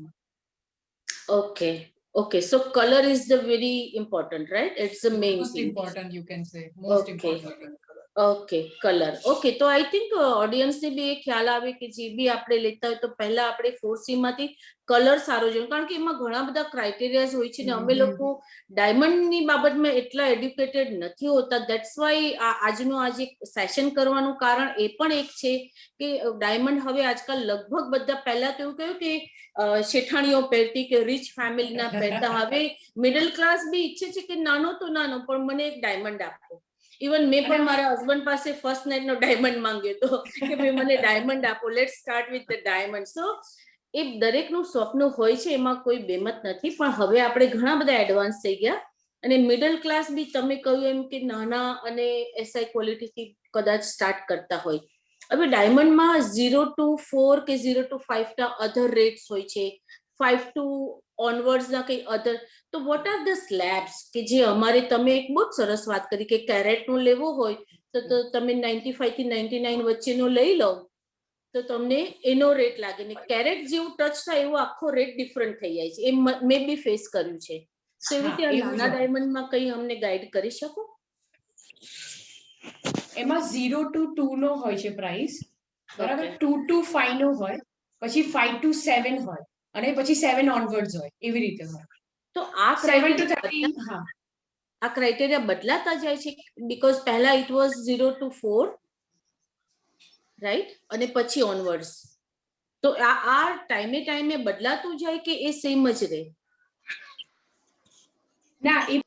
Okay, so color is the very important, right? It's the main most thing. Important, you can say most Okay. Important. Okay colour okay તો આઈ થિંક ઓડિયન્સ ને બી એ ખ્યાલ આવે કે જે બી આપણે લેતા હોય તો પહેલા આપણે 4C માંથી કલર સારો જોઈએ કારણ કે એમાં ઘણા બધા ક્રાઇટેરિયાઝ હોય છે ને અમે લોકો ડાયમંડ ની બાબતમાં એટલા એડ્યુકેટેડ નથી હોતા ધેટ્સ વાય આજનું આજે સેશન કરવાનું કારણ એ પણ એક છે કે ડાયમંડ હવે આજકાલ લગભગ બધા પહેલા તો એવું કહ્યું કે શેઠાણીઓ પહેરતી કે રીચ ફેમિલીના પહેરતા હવે મિડલ ક્લાસ બી ઈચ્છે છે કે નાનો તો નાનો પણ મને એક ડાયમંડ આપો ઇવન મેં પણ મારા હસબન્ડ પાસે ફર્સ્ટ નાઇટ નો ડાયમંડ માંગ્યો હતો કે ભાઈ મને ડાયમંડ આપો let's start with the diamond so એ દરેકનું સ્વપ્ન હોય છે એમાં કોઈ બેમત નથી પણ હવે આપણે ઘણા બધા એડવાન્સ થઈ ગયા અને મિડલ ક્લાસ બી તમે કહ્યું એમ કે નાના અને એસઆઈ ક્વોલિટીથી કદાચ સ્ટાર્ટ કરતા હોય હવે ડાયમંડમાં 0 to 4 કે 0 to 5 ના અધર રેટ્સ હોય છે 5 to ઓનવર્ડ્સ ના કઈ અધર તો વોટ આર ધ સ્લેબ્સ કે જે અમારે તમે એક બહુ સરસ વાત કરી કે કેરેટ નો લેવો હોય તો તમે 95 થી 99 વચ્ચેનો લઈ લો તો તમને એનો રેટ લાગે ને કેરેટ જેવું ટચ થાય એવો આખો રેટ ડિફરન્ટ થઈ જાય છે એ મેં બી ફેસ કર્યું છે તો એવી રીતે નાના ડાયમંડમાં કઈ અમને ગાઈડ કરી શકો એમાં 0 to 2 નો હોય છે પ્રાઇસ બરાબર 2 to 5 નો હોય પછી 5 to 7 હોય અને પછી 7 ઓનવર્ડ્સ હોય એવી રીતે હોય તો આ 7 to 30 હા આ ક્રાઇટેરિયા બદલાતા જાય છે બીકોઝ પહેલા ઇટ વોઝ 0 to 4 રાઈટ અને પછી ઓનવર્ડ્સ તો આ ટાઈમે બદલાતું જાય કે એ સેમ જ રહે ના એ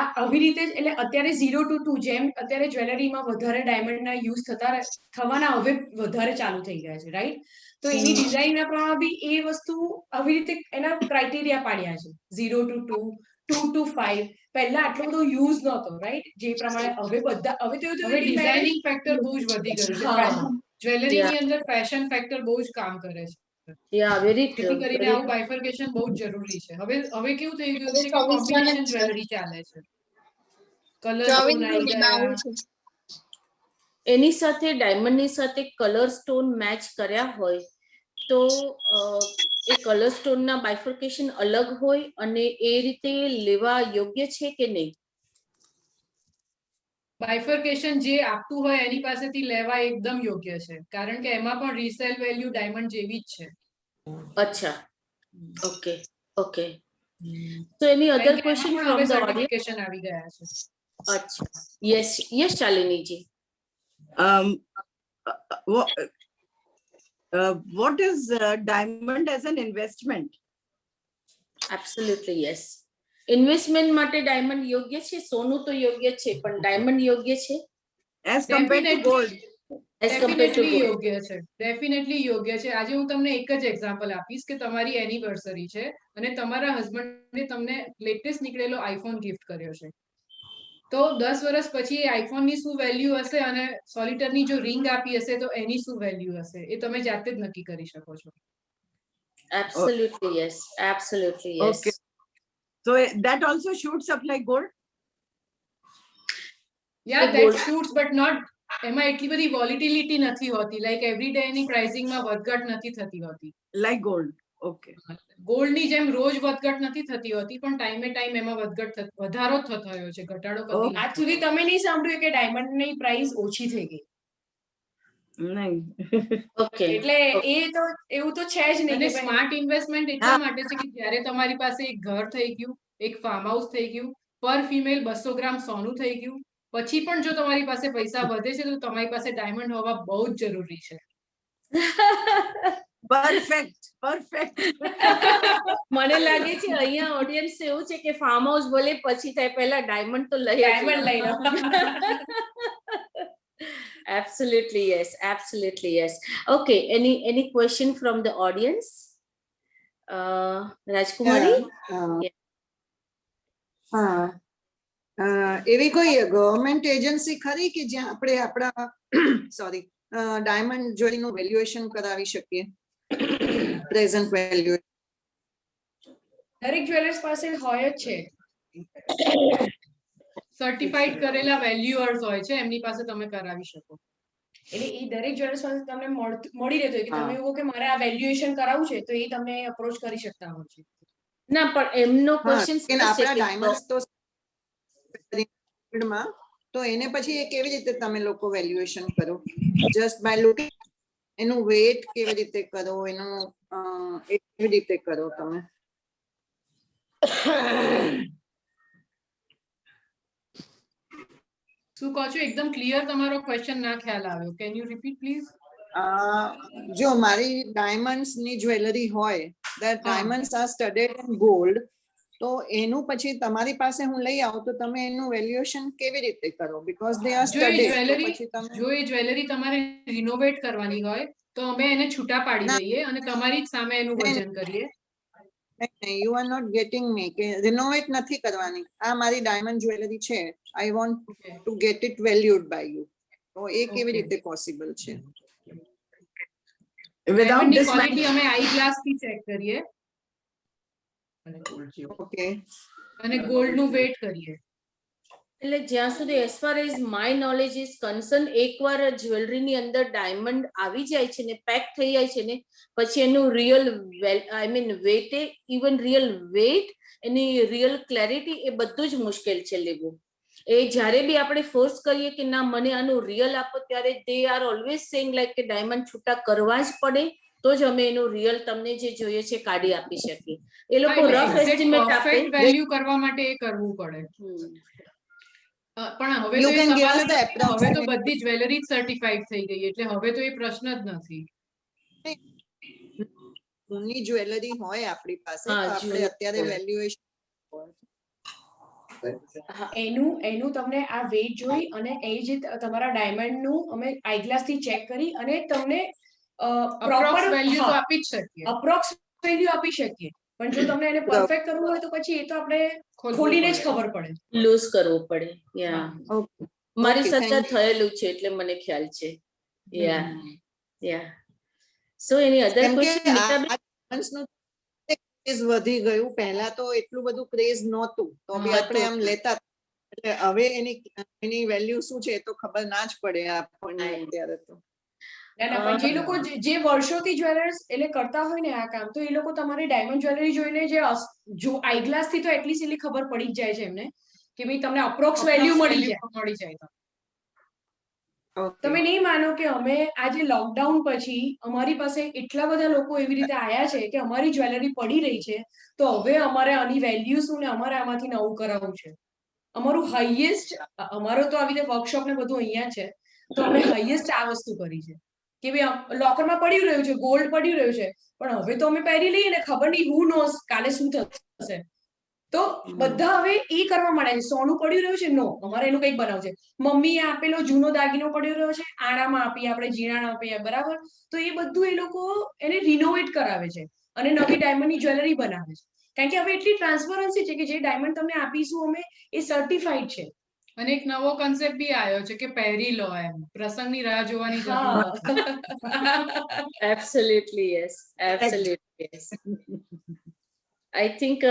આવી રીતે જ એટલે અત્યારે 0 to 2 જેમ અત્યારે જ્વેલરીમાં વધારે ડાયમંડના યુઝ થવાના હવે વધારે ચાલુ થઈ ગયા છે રાઈટ તો એની ડિઝાઇનના પ્રમાણે બી એ વસ્તુ આવી રીતે એના ક્રાઇટેરિયા પાડ્યા છે 0 to 2 2 to 5 પહેલા આટલો બધો યુઝ નહોતો રાઈટ જે પ્રમાણે હવે બધા હવે તો હવે ડિઝાઇનિંગ ફેક્ટર બહુ જ વધી ગયું છે જ્વેલરીની અંદર ફેશન ફેક્ટર બહુ જ કામ કરે છે જેથી કરીને આવું બાયફર્કેશન બહુ જ જરૂરી છે હવે કેવું થઈ ગયું છે કે કોમ્બિનેશન જ્વેલરી ચાલે છે કલર ટોન આવી ગયા એની સાથે ડાયમંડની સાથે કલર સ્ટોન મેચ કર્યા હોય તો એ કલર સ્ટોનના બાયફર્કેશન અલગ હોય અને એ રીતે લેવા યોગ્ય છે કે નહીં બાયફર્કેશન જે આપતું હોય એની પાસેથી લેવા એકદમ યોગ્ય છે કારણ કે એમાં પણ રીસેલ વેલ્યુ ડાયમંડ જેવી જ છે અચ્છા ઓકે ઓકે તો any other question from the audience આવી ગયા છે અચ્છા યસ શાલિનીજી what is diamond as an investment? Absolutely yes investment માટે ડાયમંડ યોગ્ય છે સોનું તો યોગ્ય છે પણ ડાયમંડ યોગ્ય છે As compared to gold? Definitely યોગ્ય છે આજે હું તમને એક જ એક્ઝામ્પલ આપીશ કે તમારી એનિવર્સરી છે અને તમારા હસબન્ડે તમને લેટેસ્ટ નીકળેલો આઈફોન ગિફ્ટ કર્યો છે તો 10 વર્ષ પછી એ આઈફોનની શું વેલ્યુ હશે અને સોલિટરની જો રિંગ આપી હશે તો એની શું વેલ્યુ હશે એ તમે જાતે જ નક્કી કરી શકો છો Absolutely yes. Okay. So that also shoots up like gold? Yeah, that shoots but not એમાં એટલી બધી વોલેટિલિટી નથી હોતી લાઈક એવરી ડે ની પ્રાઇસિંગમાં વધઘટ નથી થતી હોતી like gold. Okay. ગોલ્ડની જેમ રોજ વધઘટ નથી થતી હોતી પણ ટાઈમે ટાઈમ એમાં વધઘટ વધારો થતો હોય છે ઘટાડો કદી આજ સુધી તમે નહીં સાંભળ્યું કે ડાયમંડની પ્રાઇસ ઓછી થઈ ગઈ નહીં Okay. એટલે એ તો એવું તો છે જ નહીં અને કે સ્માર્ટ ઇન્વેસ્ટમેન્ટ એટલા માટે છે કે જ્યારે તમારી પાસે એક ઘર થઈ ગયું એક ફાર્મ હાઉસ થઈ ગયું પર ફિમેલ 200 ગ્રામ સોનું થઈ ગયું પછી પણ જો તમારી પાસે પૈસા વધે છે તો તમારી પાસે ડાયમંડ હોવા બહુ જ જરૂરી છે perfect મને લાગે છે અહીંયા ઓડિયન્સ એવું છે કે ફાર્મ હાઉસ ભલે પછી થાય પહેલા ડાયમંડ તો લઈ ડાયમંડ લઈ લો absolutely yes okay any question from the audience Rajkumari એવી કોઈ ગવર્મેન્ટ એજન્સી ખરી કે જ્યાં આપણે આપણા સોરી ડાયમંડ જ્વેલરીનું વેલ્યુએશન કરાવી શકીએ પ્રેઝન્ટ વેલ્યુ દરેક જ્વેલર્સ પાસે હોય જ છે સર્ટિફાઈડ કરેલા વેલ્યુઅર્સ હોય છે એમની પાસે તમે કરાવી શકો એટલે એ દરેક જ્વેલર્સ પાસે તમને મળી રહેતો હોય કે તમે એવું કે મારે આ વેલ્યુએશન કરાવવું છે તો એ તમને અપ્રોચ કરી શકતા હોય છે ના પણ એમનો ક્વેશ્ચન આપણા ડાયમંડ્સ તો માં તો એને પછી એ કેવી રીતે તમે લોકો વેલ્યુએશન કરો? જસ્ટ બાય લુકિંગ એનું વેટ કેવી રીતે કરો, એનું એ કેવી રીતે કરો તમે? શું કહો છો? એકદમ ક્લિયર તમારો ક્વેશ્ચન ના ખ્યાલ આવ્યો. Can you repeat please? જો મારી ડાયમંડ્સ ની જ્વેલરી હોય, that diamonds are studded in gold, તો એનું પછી તમારી પાસે હું લઈ આવું તો તમે એનું વેલ્યુએશન કેવી રીતે કરો? બીકોઝ દે આર જો એ સ્ટડેડ. જ્વેલરી પછી તમે જો એ જ્વેલરી તમારે રિનોવેટ કરવાની હોય તો અમે એને છૂટા પાડી ના. દઈએ અને તમારી જ સામે એનું નહીં, વજન કરીએ. You are not getting me કે રિનોવેટ નથી કરવાની. આ મારી ડાયમંડ જ્વેલરી છે, I want Okay. To get it valued by you. તો એ કેવી Okay. રીતે પોસિબલ છે? Without ડાયમંડની this ક્વોલિટી અમે આઈ ગ્લાસ થી ચેક કરીએ ઓકે, અને ગોલ્ડ નું વેટ કરીએ. એટલે જ્યાં સુધી as far as my knowledge is concern, એકવાર જ્વેલરીની અંદર ડાયમંડ આવી જાય છે ને, પેક થઈ જાય છે ને, પછી એનું real I mean weight, even real weight, એની રિયલ ક્લેરિટી, એ બધું જ મુશ્કેલ છે લેવું. એ જ્યારે બી આપણે ફોર્સ કરીએ કે ના મને આનું રિયલ આપો, ત્યારે they are always saying like કે ડાયમંડ છૂટા કરવા જ પડે તો જ અમે એનું રિયલ તમને જે જોઈએ છે કાઢી આપી શકીએ. એ લોકો રફ એસ્ટિમેટ આપે. પરફેક્ટ વેલ્યુ કરવા માટે એ કરવું પડે. પણ હવે You તો એ can give સવાલ us જ the નથી ને. હવે તો approximate બધી જ્વેલરી સર્ટિફાઈડ થઈ ગઈ, એટલે હવે તો એ પ્રશ્ન જ નથી. જૂની જ્વેલરી હોય આપણી પાસે, હા, તો આપણે જૂની અત્યારે હોય. વેલ્યુએશન એનું તમને આ વેટ જોઈ અને એ જે તમારા ડાયમંડ નું અમે આઈગ્લાસ થી ચેક કરી અને તમને અપ્રોક્સ વેલ્યુ તો આપી જ શકીએ. અપ્રોક્સ વેલ્યુ આપી શકીએ, પણ જો તમને એને પરફેક્ટ કરવું હોય તો પછી એ તો આપણે ખોલીને જ ખબર પડે. લૂઝ કરવું પડે. યા Okay. મારી Okay, સાથે thank you. થયેલું છે એટલે મને ખ્યાલ છે. યા યા સો એની અધર કેમ કે ક્વેશ્ચન મિતાબેન? આ diamonds નું ક્રેઝ વધી ગયું. પહેલા તો એટલું બધું ક્રેઝ નહોતું, તો બી આપણે આમ લેતા. એટલે હવે એની વેલ્યુ શું છે એ તો ખબર ના જ પડે આપણને અત્યારે તો. પણ જે લોકો જે વર્ષોથી જ્વેલર્સ એટલે કરતા હોય ને આ કામ, તો એ લોકો તમારી ડાયમંડ જ્વેલરી જોઈને જો આઈગ્લાસ થી તો એટલીસ્ટ એની ખબર પડી જ જાય છે એમને કે ભાઈ તમને અપ્રોક્સ વેલ્યુ મળી જાય. તમે નહીં માનો કે અમે આજે લોકડાઉન પછી અમારી પાસે એટલા બધા લોકો એવી રીતે આયા છે કે અમારી જ્વેલરી પડી રહી છે, તો હવે અમારે આની વેલ્યુ શું ને અમારે આમાંથી નવું કરાવવું છે. અમારું હાઈએસ્ટ, અમારો તો આવી રીતે વર્કશોપ ને બધું અહીંયા છે, તો અમે હાઈએસ્ટ આ વસ્તુ કરી છે કે ભાઈ લોકરમાં પડ્યું રહ્યું છે, ગોલ્ડ પડ્યું રહ્યું છે, પણ હવે તો અમે પહેરી લઈએ ને, ખબર નહીં હુ નોઝ કાલે શું થશે. તો બધા હવે એ કરવા માંડ્યા છે. સોનું પડ્યું રહ્યું છે, નો અમારે એનું કંઈક બનાવવું છે. મમ્મીએ આપેલો જૂનો દાગીનો પડ્યો રહ્યો છે, આણામાં આપીએ, આપણે જીણામાં આપીએ, બરાબર. તો એ બધું એ લોકો એને રિનોવેટ કરાવે છે અને નવી ડાયમંડની જ્વેલરી બનાવે છે. કારણ કે હવે એટલી ટ્રાન્સપરન્સી છે કે જે ડાયમંડ તમને આપીશું અમે એ સર્ટિફાઈડ છે. અને એક નવો કન્સેપ્ટ બી આવ્યો છે કે પહેરી લો, એમ પ્રસંગની રાહ જોવાની જરૂર નથી. Absolutely yes, absolutely yes. I think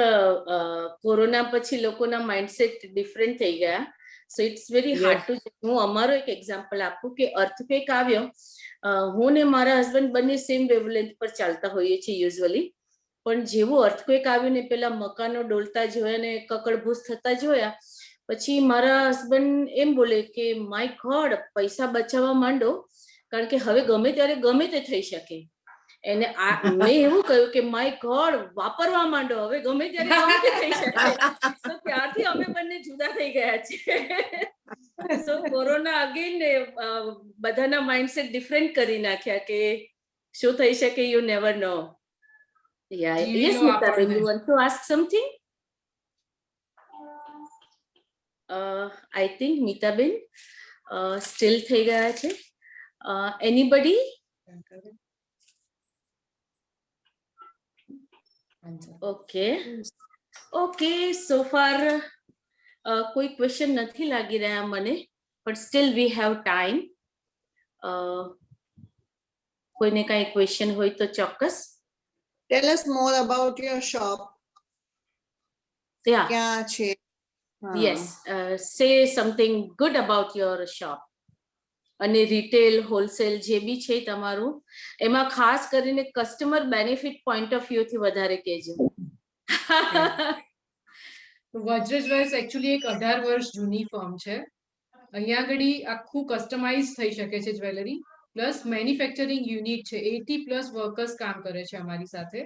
corona પછી લોકોના માઇન્ડસેટ ડિફરન્ટ થઈ ગયા. So it's very hard to. હું અમારો એક એક્ઝામ્પલ આપું કે અર્થક્વેક આવ્યો, હું ને મારા હસબન્ડ બંને સેમ વેવલેન્થ પર ચાલતા હોઈએ છીએ યુઝ્યુઅલી, પણ જેવું અર્થક્વેક આવ્યું ને પેલા મકાનો ડોલતા જોયા ને કકડભૂસ થતા જોયા, પછી મારા હસબન્ડ એમ બોલે કે માય ગોડ, પૈસા બચાવવા માંડો, કારણ કે હવે ગમે ત્યારે ગમે તે થઈ શકે. એને મેં એવું કહ્યું કે માય ગોડ, વાપરવા માંડો, હવે ગમે ત્યારે ગમે તે થઈ શકે. તો ત્યારથી અમે બંને જુદા થઈ ગયા છે. સો કોરોના અગેન બધાના માઇન્ડસેટ ડિફરન્ટ કરી નાખ્યા કે શું થઈ શકે, you never know. Ya yes Mitaben, you want to ask something? I think Mitaben still થઈ ગયા છે. Anybody? Okay okay, so far કોઈ ક્વેશ્ચન નથી લાગી રહ્યા મને, પણ સ્ટીલ વી હેવ ટાઈમ. કોઈને કાંઈ ક્વેશ્ચન હોય તો ચોક્કસ. Tell us more about your shop. Yeah. ક્યાં છે? Yes, say something good about your shop. અને રિટેલ, હોલસેલ જે બી છે તમારું, એમાં ખાસ કરીને customer benefit point of view થી વધારે કહેજો. વજ્ર જ્વેલ્સ એકચ્યુઅલી એક 18 વર્ષ જૂની ફર્મ છે અહીંયા આગળ આખું કસ્ટમાઇઝ થઈ શકે છે જ્વેલરી, પ્લસ મેન્યુફેક્ચરિંગ યુનિટ છે, 80+ વર્કર્સ કામ કરે છે અમારી સાથે.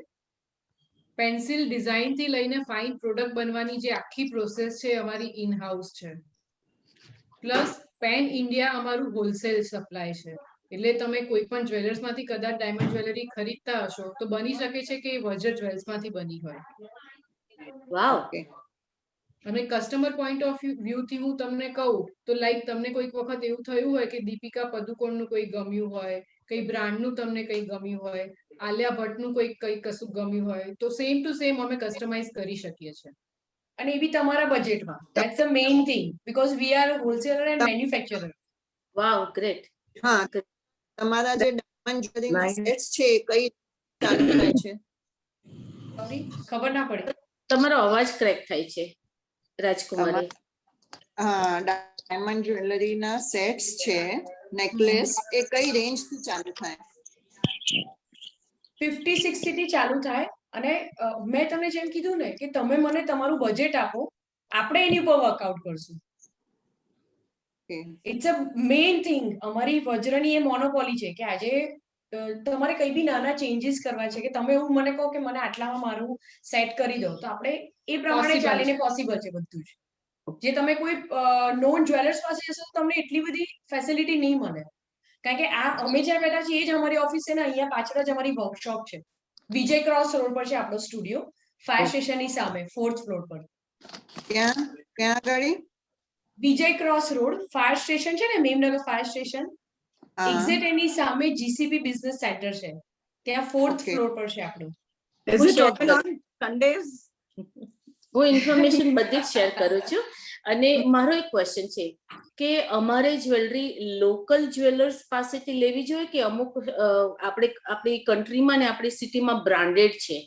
પેન્સિલ ડિઝાઇન થી લઈને ફાઇન પ્રોડક્ટ બનવાની જે આખી પ્રોસેસ છે અમારી ઇન હાઉસ છે. પ્લસ પેન ઇન્ડિયા અમારું હોલસેલ સપ્લાય છે. એટલે તમે કોઈ પણ જ્વેલર્સ માંથી કદાચ ડાયમંડ જ્વેલરી ખરીદતા હશો તો બની શકે છે કે વજર જ્વેલ્સ માંથી બની હોય. વાવ. Okay. અને કસ્ટમર પોઈન્ટ ઓફ વ્યૂ થી હું તમને કહું તો લાઈક તમને કોઈક વખત એવું થયું હોય કે દીપિકા પદુકોણનું કોઈ ગમ્યું હોય, કઈ બ્રાન્ડનું તમને કઈ ગમ્યું હોય, આલિયા ભટ્ટનું કઈ કશું ગમ્યું હોય, તો સેમ ટુ સેમ અમે કસ્ટમાઇઝ કરી શકીએ છીએ. અને એ બી તમારા બજેટમાં. That's the main thing because we are wholesaler and manufacturer. Wow, great. હા, તમારા જે ડાયમંડ જ્વેલરીના Nice. સેટ્સ છે એ કઈ ચાલુ થાય છે? સોરી, ખબર ના પડી. તમારો અવાજ ક્રેક થાય છે રાજકુમારી. હા, ડાયમંડ જ્વેલરીના સેટ્સ છે, નેકલેસ, એ કઈ રેન્જ થી ચાલુ થાય? 50-60 થી ચાલુ થાય. અને મેં તમને જેમ કીધું ને કે તમે મને તમારું બજેટ આપો, આપણે એની ઉપર વર્કઆઉટ કરશું. Okay. It's a main thing. અમારી વજ્રની એ મોનોપોલી છે કે આજે તમારે કઈ બી નાના ચેન્જીસ કરવા છે કે તમે એવું મને કહો કે મને આટલામાં મારું સેટ કરી દો, તો આપણે એ પ્રમાણે Possible ચાલીને છે. પોસિબલ છે બધું જ. જે તમે કોઈ નોન જ્વેલર્સ પાસે જશો તો તમને એટલી બધી ફેસિલિટી નહીં મળે. કારણ કે આ અમે જ્યાં બેઠા છીએ એ જ અમારી ઓફિસ છે ને અહીંયા પાછળ જ અમારી વર્કશોપ છે. વિજય ક્રોસ રોડ પર છે આપણો સ્ટુડિયો, ફાયર સ્ટેશનની સામે 4th ફ્લોર પર. ક્યાં આગળ? વિજય ક્રોસ રોડ ફાયર સ્ટેશન છે ને, મેમનગર ફાયર સ્ટેશન, હા. એક્ઝેક્ટ એની સામે જીસીપી બિઝનેસ સેન્ટર છે, ત્યાં 4th Okay. ફ્લોર પર છે આપણું. Is Who it shared open the- on Sundays? હું ઇન્ફોર્મેશન બધી જ શેર કરું છું. અને મારો એક ક્વેશ્ચન છે કે અમારે જ્વેલરી લોકલ જ્વેલર્સ પાસેથી લેવી જોઈએ કે અમુક આપણે આપણી કન્ટ્રીમાં ને આપણી સિટીમાં બ્રાન્ડેડ છે,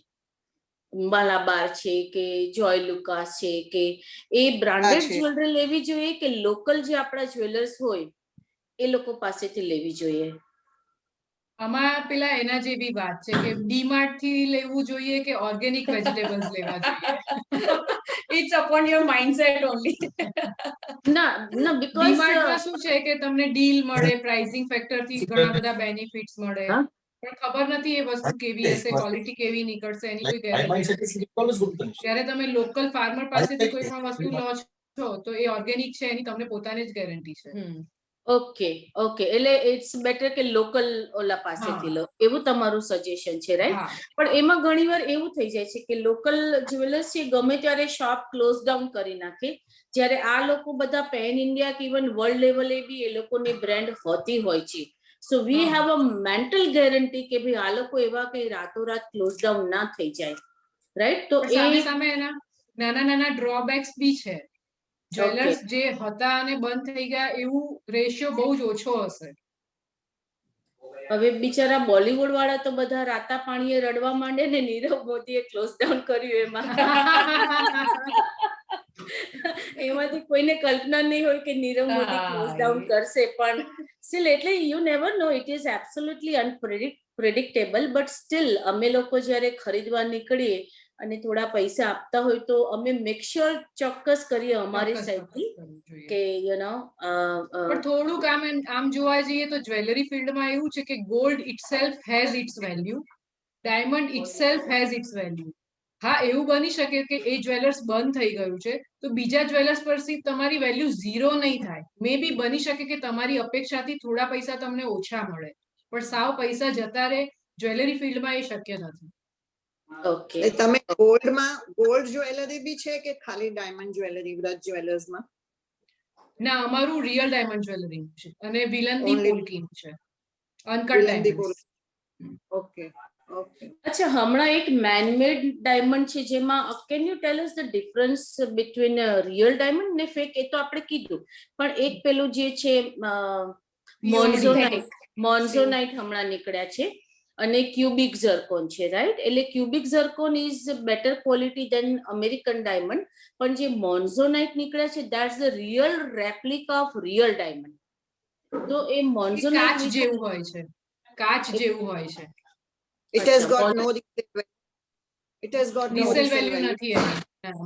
માલાબાર છે કે જોય લુકાસ છે, કે એ બ્રાન્ડેડ છે. જ્વેલરી લેવી જોઈએ કે લોકલ જે આપણા જ્વેલર્સ હોય એ લોકો પાસેથી લેવી જોઈએ? આમાં પેલા એના જેવી વાત છે કે ડીમાર્ટ થી લેવું જોઈએ કે ઓર્ગેનિક વેજીટેબલ્સ લેવા જોઈએ. It's upon your mindset only. ના ના, ડીમાર્ટમાં બીકોઝ શું છે કે તમને ડીલ મળે, પ્રાઇસિંગ ફેક્ટર થી ઘણા બધા બેનિફિટ્સ મળે, હા. પણ ખબર નથી એ વસ્તુ કેવી હશે, ક્વોલિટી કેવી નીકળશે, એની કોઈ ગેરંટી નથી. ત્યારે તમે લોકલ ફાર્મર પાસેથી કોઈ પણ વસ્તુ લો છો તો એ ઓર્ગેનિક છે એની તમને પોતાને જ ગેરંટી છે. ઓકે ઓકે, એટલે ઇટ્સ બેટર કે લોકલ ઓલા પાસેથી લો, એવું તમારું સજેશન છે, રાઈટ? હા, પણ એમાં ઘણીવાર એવું થઈ જાય છે કે લોકલ જ્વેલર્સ છે ગમે ત્યારે શોપ ક્લોઝ ડાઉન કરી નાખે, જ્યારે આ લોકો બધા પેન ઇન્ડિયા કે ઇવન વર્લ્ડ લેવલે બી એ લોકોની બ્રાન્ડ હોતી હોય છે. સો વી હા. હેવ અ મેન્ટલ ગેરંટી કે ભાઈ આ લોકો એવા કઈ રાતોરાત ક્લોઝ ડાઉન ના થઈ જાય, રાઈટ? તો પણ સામે એ સામે એના નાના નાના ડ્રોબેક્સ બી છે. જ્વેલર્સ જે હતા અને બંધ થઈ ગયા એવું રેશિયો બહુ જ ઓછો હશે. હવે બિચારા બોલિવૂડ વાળા તો બધા રાતા પાણીએ રડવા માંડે ને નીરવ મોદીએ ક્લોઝ ડાઉન કર્યું એમાં. એમાંથી કોઈને કલ્પના નહીં હોય કે નીરવ મોદી ક્લોઝ ડાઉન કરશે, પણ સ્ટીલ એટલે you never know, it is absolutely unpredictable, but still અમે લોકો જ્યારે ખરીદવા નીકળીએ અને થોડા પૈસા આપતા હોય તો અમે મેક શ્યોર ચોક્કસ કરીએ અમારી સાઈડથી કે યુ નો. પણ થોડુંક આમ જોવા જઈએ તો જ્વેલરી ફિલ્ડમાં એવું છે કે gold itself has it's value, diamond itself has it's value. હા, એવું બની શકે કે એ જ્વેલર્સ બંધ થઈ ગયું છે તો બીજા જ્વેલર્સ પરથી તમારી વેલ્યુ ઝીરો નહીં થાય. મે બી બની શકે કે તમારી અપેક્ષાથી થોડા પૈસા તમને ઓછા મળે, પણ સાવ પૈસા જતા રહે જ્વેલરી ફિલ્ડમાં એ શક્ય નથી. ઓકે, તમે ગોલ્ડમાં ગોલ્ડ જ્વેલરી બી છે કે ખાલી ડાયમંડ જ્વેલરી વ્રત જ્વેલર્સમાં? ના, અમારું રિયલ ડાયમંડ જ્વેલરી છે અને વિલંદી Only- પોલ્કી છે, અનકટ વિલંદી ડાયમંડ્સ. Okay okay. અચ્છા, હમણાં એક મેનમેડ ડાયમંડ છે જેમાં can you tell us the difference between real diamond ને ફેક? એ તો આપણે કીધું, પણ એક પેલું જે છે મોન્ઝોનાઇટ હમણાં નીકળ્યા છે અને ક્યુબિક ઝર્કોન છે, રાઈટ? એટલે cubic zircon is better quality than American diamond, પણ જે મોન્ઝોનાઇટ નીકળ્યા છે that's the real replica of real diamond. તો એ કાચ મોન્ઝોનાઇટ જેવું હોય છે, કાચ જેવું હોય છે. It has got અચ્છા, no resale value. It has got no resale resale value value. નથી એની.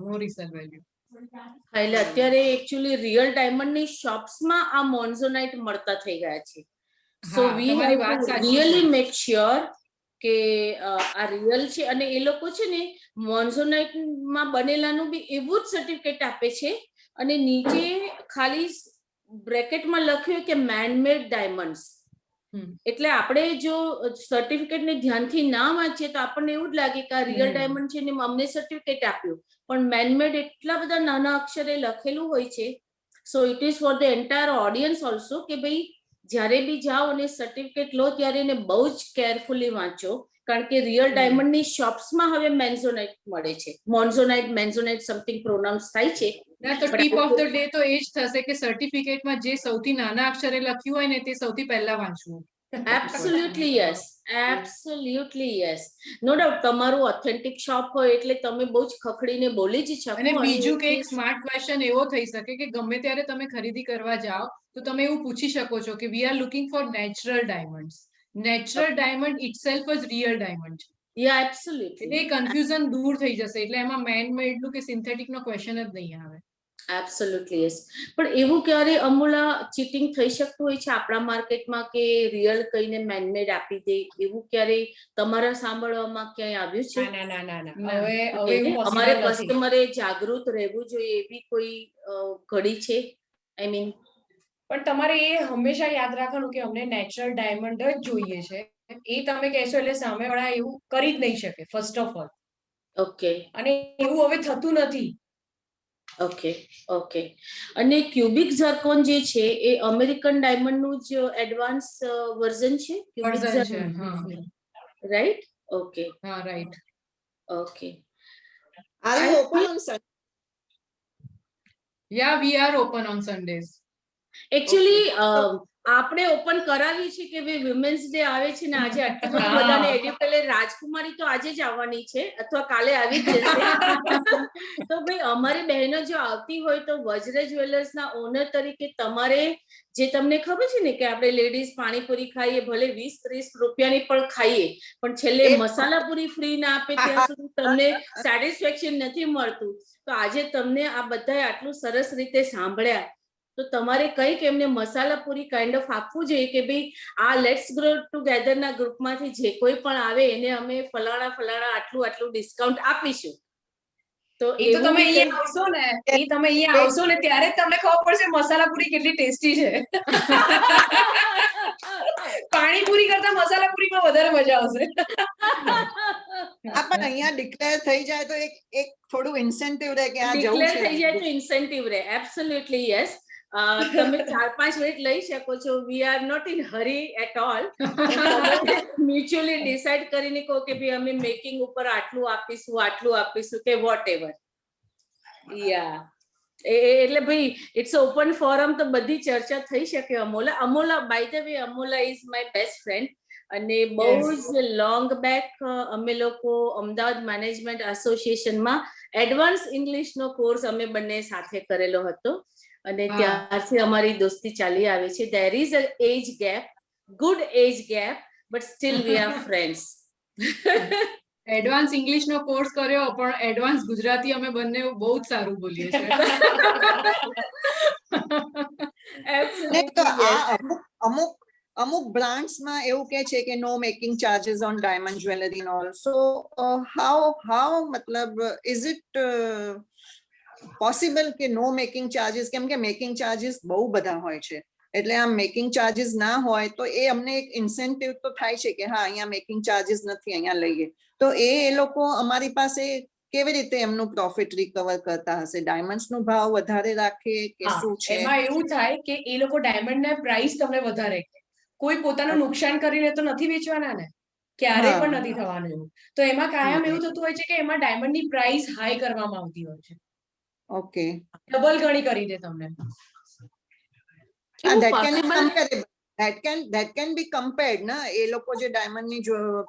નો રિસેલ વેલ્યુ. એટલે અત્યારે એકચ્યુઅલી રિયલ ડાયમંડની શોપ્સમાં આ મોન્ઝોનાઇટ મળતા થઈ ગયા છે. સો હા, વી તમારી હેવ વાત ટુ સાચી છે. રિયલી મેક શ્યોર કે આ રિયલ છે. અને એ લોકો છે ને મોન્ઝોનાઇટ માં બનેલાનું બી એવું જ સર્ટિફિકેટ આપે છે અને નીચે ખાલી બ્રેકેટમાં લખ્યું કે મેનમેડ ડાયમંડ્સ. હમ. એટલે આપણે જો સર્ટિફિકેટ ને ધ્યાનથી ના વાંચીએ તો આપણને એવું જ લાગે કે આ રિયલ ડાયમંડ છે ને અમને સર્ટિફિકેટ આપ્યું, પણ મેનમેડ એટલા બધા નાના અક્ષરે લખેલું હોય છે. So it is for the entire audience also કે ભાઈ જ્યારે બી જાઓ અને સર્ટિફિકેટ લો ત્યારે એને બહુ જ કેરફુલી વાંચો, કારણ કે રિયલ ડાયમંડની શોપ્સમાં હવે મેન્ઝોનાઇટ મળે છે. મેન્ઝોનાઇટ સમથિંગ પ્રોનાઉન્સ થાય છે. ના, તો ટીપ ઓફ ધ ડે તો એ જ થશે કે સર્ટિફિકેટમાં જે સૌથી નાના અક્ષરે લખ્યું હોય ને તે સૌથી પહેલા વાંચવું. Absolutely yes. Absolutely yes. No doubt તમારું ઓથેન્ટિક શોપ હોય એટલે તમે બહુ જ ખખડીને બોલી જ શકો. અને બીજું કે એક અને સ્માર્ટ ક્વેશ્ચન એવો થઈ શકે કે ગમે ત્યારે તમે ખરીદી કરવા જાઓ તો તમે એવું પૂછી શકો છો કે we are looking for natural diamonds. Natural diamond itself જ રિયલ ડાયમંડ છે. yeah, absolutely. એટલે કન્ફ્યુઝન દૂર થઈ જશે. એટલે એમાં મેન મેડનું કે સિન્થેટિક નો ક્વેશ્ચન જ નહીં આવે. Absolutely yes. પણ એવું ક્યારે અમૂલા ચીટિંગ થઈ શકતું હોય છે આપણા માર્કેટમાં કે રિયલ કહીને મેનમેડ આપી દે, એવું ક્યારે તમારા સાંભળવામાં ક્યાંય આવ્યું છે? ના ના ના ના ના. હવે કે એવું અમારે પોસિબલ નથી. કસ્ટમરે જાગૃત રહેવું જોઈએ એવી કોઈ ઘડી છે? આઈ મીન પણ તમારે એ હંમેશા યાદ રાખવાનું કે અમને નેચરલ ડાયમંડ જ જોઈએ છે. એ તમે કહેશો એટલે સામેવાળા એવું કરી જ નહીં શકે ફર્સ્ટ ઓફ ઓલ. ઓકે અને એવું હવે થતું નથી. Okay okay. અને ક્યુબિક ઝર્કોન જે છે એ અમેરિકન ડાયમંડનું જ એડવાન્સ વર્ઝન છે? વર્ઝન છે. હા, રાઈટ? ઓકે હા, right. Okay. Are you open on Sunday? Yeah, we are open on Sundays. Actually આપણે ઓપન કરાવી છે કે ભાઈ વિમેન્સ ડે આવે છે ને આજે આટલી બધી હા. બધાને એડ્યુકેટેડ રાજકુમારી તો આજે જ આવવાની છે અથવા કાલે આવી જ જશે. તો ભાઈ અમારી બહેનો જો આવતી હોય તો વજ્ર જ્વેલર્સના ઓનર તરીકે તમારે જે તમને ખબર છે ને કે આપણે લેડીઝ પાણીપુરી ખાઈએ ભલે 20-30 રૂપિયાની પણ ખાઈએ પણ છેલ્લે મસાલાપુરી ફ્રી ના આપે ત્યાં સુધી તમને સેટિસ્ફેક્શન નથી મળતું. તો આજે તમને આ બધાએ આટલું સરસ રીતે સાંભળ્યા તો તમારે કંઈક એમને મસાલાપુરી કાઇન્ડ ઓફ આપવું જોઈએ કે ભાઈ આ લેટ્સ ગ્રો ટુગેધર ના ગ્રુપમાંથી જે કોઈ પણ આવે એને અમે ફલાણા આટલું ડિસ્કાઉન્ટ આપીશું. તો એ તો તમે અહીંયા આવશો ને, ત્યારે જ તમને ખબર પડશે મસાલાપુરી કેટલી ટેસ્ટી છે. પાણીપુરી કરતા મસાલાપુરીમાં વધારે મજા આવશે. પણ અહીંયા ડિક્લેર થઈ જાય તો એક થોડું ઇન્સેન્ટિવ રહે કે આ જવું ડિક્લેર છે. થઈ જાય તો ઇન્સેન્ટિવ રહે. Absolutely yes. તમે 4-5 મિનિટ લઈ શકો છો. We are not in hurry at all. Mutually decide કરીને કહો કે ભાઈ અમે મેકિંગ ઉપર આટલું આપીશું કે વોટ એવર. યા એટલે ભાઈ ઇટ્સ ઓપન ફોરમ તો બધી ચર્ચા થઈ શકે. Amola by the way Amola is my best friend અને બહુ જ લોંગ બેક અમે લોકો અમદાવાદ મેનેજમેન્ટ એસોસિએશનમાં એડવાન્સ ઇંગ્લિશનો કોર્સ અમે બંને સાથે કરેલો હતો અને ત્યારથી અમારી દોસ્તી ચાલી આવે છે. There is a age gap, good age gap, but still we are friends. Advance English નો કોર્સ કર્યો પણ એડવાન્સ ગુજરાતી અમે બંને બહુ જ સારું બોલીએ છીએ. અમુક બ્રાન્ડ્સમાં એવું કે છે કે no making charges on diamond jewellery and all. So how મતલબ ઇઝ ઇટ પોસિબલ કે નો મેકિંગ ચાર્जेस? કેમ કે મેકિંગ ચાર્जेस બહુ બધા હોય છે એટલે આમ મેકિંગ ચાર્जेस ના હોય તો એ અમને એક ઇન્સેન્ટિવ તો થાય છે કે હા અહીંયા મેકિંગ ચાર્जेस નથી, અહીંયા લઈએ. તો એ લોકો અમારી પાસે કેવી રીતે એમનું પ્રોફિટ રિકવર કરતા હશે? ડાયમંડ્સ નો ભાવ વધારે રાખે કે શું છે? એમાં એવું થાય કે એ લોકો ડાયમંડ ના પ્રાઇસ તમને વધારે કહે. કોઈ પોતાનું નુકસાન કરીને તો નથી વેચવાના ને, ક્યારેય પણ નથી થવાનું એવું. તો એમાં કાયમ એવું થતું હોય છે કે એમાં ડાયમંડ ની પ્રાઇસ હાઈ કરવામાં આવતી હોય છે. ઓકે, ડબલ ગણી કરી દે તમને. that can be compared ના. એ લોકો જે ડાયમંડ ની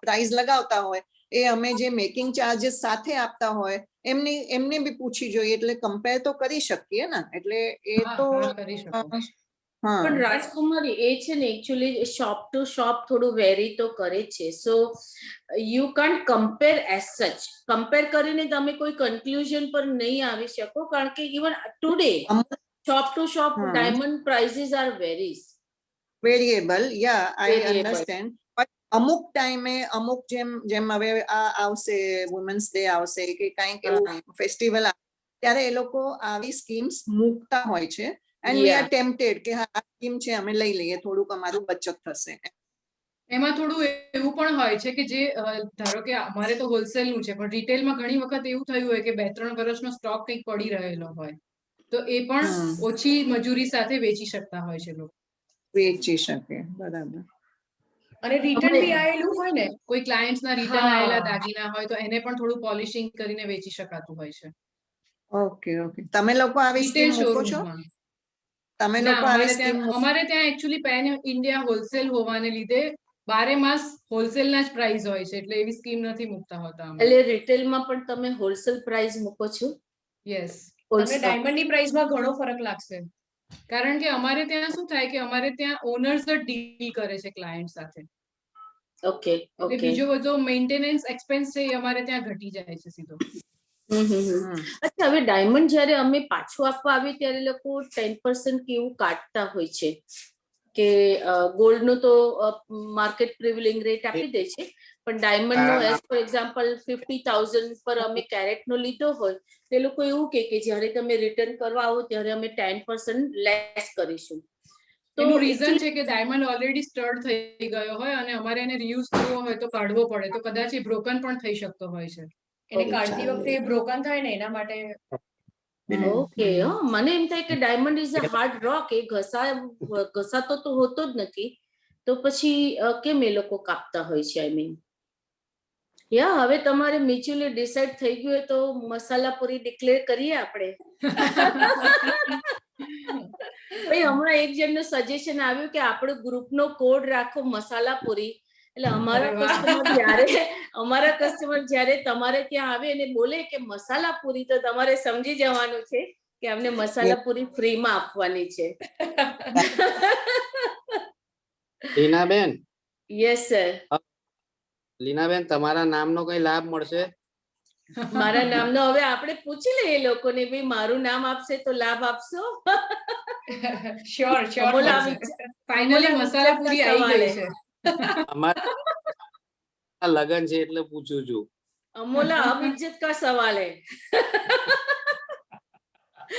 પ્રાઇસ લગાવતા હોય એ અમે જે મેકિંગ ચાર્जेस સાથે આપતા હોય એમને બી પૂછી જોઈએ એટલે કમ્પેર તો કરી શકીએ ને. એટલે એ તો કરી શકો. હા પણ રાજકુમારી એ છે ને એકચ્યુઅલી શોપ ટુ શોપ થોડું વેરી તો કરે છે. So you can't compare as સચ. કમ્પેર કરીને તમે કોઈ કન્ક્લુઝન પર નહીં આવી શકો, કારણ કે even today shop to shop હા. Diamond prices are varies. Variable, ya I Variable. Understand. અમુક ટાઈમે અમુક જેમ જેમ હવે આ આવશે વુમન્સ ડે આવશે કે કંઈક એવું ફેસ્ટિવલ ત્યારે એ લોકો આવી સ્કીમ્સ મૂકતા હોય છે એન્ડ વી Yeah. આર ટેમ્પટેડ કે હા આ સ્કીમ છે અમે લઈ લઈએ, થોડુંક અમારું બચત થશે. એમાં થોડું એવું પણ હોય છે કે જે ધારો કે અમારે તો હોલસેલ નું છે, પણ રિટેલમાં ઘણી વખત એવું થયું હોય કે 2-3 વર્ષનો સ્ટોક કંઈક પડી રહેલો હોય, તો એ પણ ઓછી મજૂરી સાથે વેચી શકતા હોય છે લોકો. વેચી શકે, બરાબર. અને રિટર્ન બી આયેલું હોય ને, કોઈ ક્લાયન્ટ્સ ના રિટર્ન હા. આયેલા દાગીના હોય તો એને પણ થોડું પોલિશિંગ કરીને વેચી શકાતું હોય છે ઓકે ઓકે. તમે લોકો આવી રિટેલ સ્કીમ મૂકો છો? શોરૂમમાં. તમે ના, લોકો આવી સ્કીમ અમારે ત્યાં એકચ્યુઅલી પેન ઇન્ડિયા હોલસેલ હોવાને લીધે 12 માસ હોલસેલના જ પ્રાઇસ હોય છે, એટલે એવી સ્કીમ નથી મૂકતા હોતા અમે. એટલે રિટેલમાં પણ તમે હોલસેલ પ્રાઇસ મૂકો છો? યસ, તમને ડાયમંડની પ્રાઇસમાં ઘણો ફરક લાગશે. કારણ કે અમારે ત્યાં શું થાય કે અમારે ત્યાં ઓનર્સ જ ડીલ કરે છે ક્લાયન્ટ સાથે, ઓકે એટલે ઓકે. બીજો બધો મેન્ટેનન્સ એક્સપેન્સ છે એ અમારે ત્યાં ઘટી જાય છે સીધો. અચ્છા, હવે ડાયમંડ જ્યારે અમે પાછું આપવા આવીએ ત્યારે લોકો 10% કેવું કાઢતા હોય છે કે ગોલ્ડ નો તો માર્કેટ પ્રિવેલિંગ રેટ આપી દે છે, પણ ડાયમંડ નો એઝ ફોર એક્ઝામ્પલ 50,000 પર અમે કેરેટ નો લીધો હોય તે લોકો એવું કે જ્યારે તમે રિટર્ન કરવા આવો ત્યારે અમે 10% લેસ કરીશું. એનું રીઝન છે કે ડાયમંડ ઓલરેડી સ્ટર્ડ થઈ ગયો હોય અને અમારે એને રીયુઝ કરવો હોય તો કાઢવો પડે, તો કદાચ એ બ્રોકન પણ થઈ શકતો હોય છે. એને કાઢતી વખતે બ્રોકન થાય ને એના માટે. ઓકે. મને એમ થાય કે ડાયમંડ ઇઝ અ હાર્ડ રોક, એ ઘસાતો તો હોતો જ નથી, તો પછી કેમ એ લોકો કાપતા હોય છે? આઈ મીન યા હવે તમારે મ્યુચ્યુઅલી ડિસાઇડ થઈ ગયું હોય તો મસાલા પૂરી ડિક્લેર કરીએ આપણે. ભાઈ હમણાં એક જણનું સજેશન આવ્યું કે આપણો ગ્રુપનો કોડ રાખો મસાલા પૂરી, એટલે અમારા કસ્ટમર જ્યારે તમારે ત્યાં આવે અને બોલે કે મસાલા પૂરી, તો તમારે સમજી જવાનું છે કે અમને મસાલા પૂરી ફ્રીમાં આપવાની છે. લીનાબેન. Yes sir. લીનાબેન, તમારા નામનો કઈ લાભ મળશે? મારા નામનો હવે આપણે પૂછી લઈએ લોકોને, ભાઈ મારું નામ આપશે તો લાભ આપશો? Sure sure. ફાઇનલી મસાલા પૂરી આવી ગઈ છે. અમારા લગન છે એટલે પૂછું છું. अमोला अब इज्जत का सवाल है.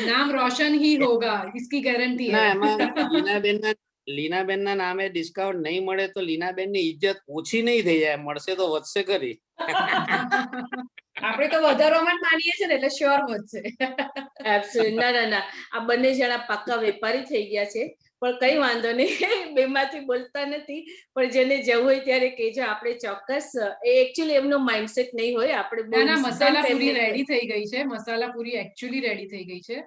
नाम रोशन ही होगा, इसकी गारंटी है. એમાં લીનાબેન ના નામે ડિસ્કાઉન્ટ નહીં મળે તો લીનાબેન ની ઇજ્જત ઓછી નહીં થઈ જાય, મળશે તો વધશે ખરી. આપણે તો વધારવામાં માનીએ છીએ ને, એટલે શ્યોર વધશે. ના ના ના, આ બંને જણા પાક્કા વેપારી થઈ ગયા છે, પણ કઈ વાંધો નહીં, બેમાંથી બોલતા નથી, પણ જેને જવું હોય ત્યારે કહેજો, આપણે ચોક્કસ. એ એકચ્યુઅલી એમનો માઇન્ડસેટ નહીં હોય, આપણે ના, મસાલા પૂરી રેડી થઈ ગઈ છે. મસાલા પૂરી એકચ્યુઅલી રેડી થઈ ગઈ છે.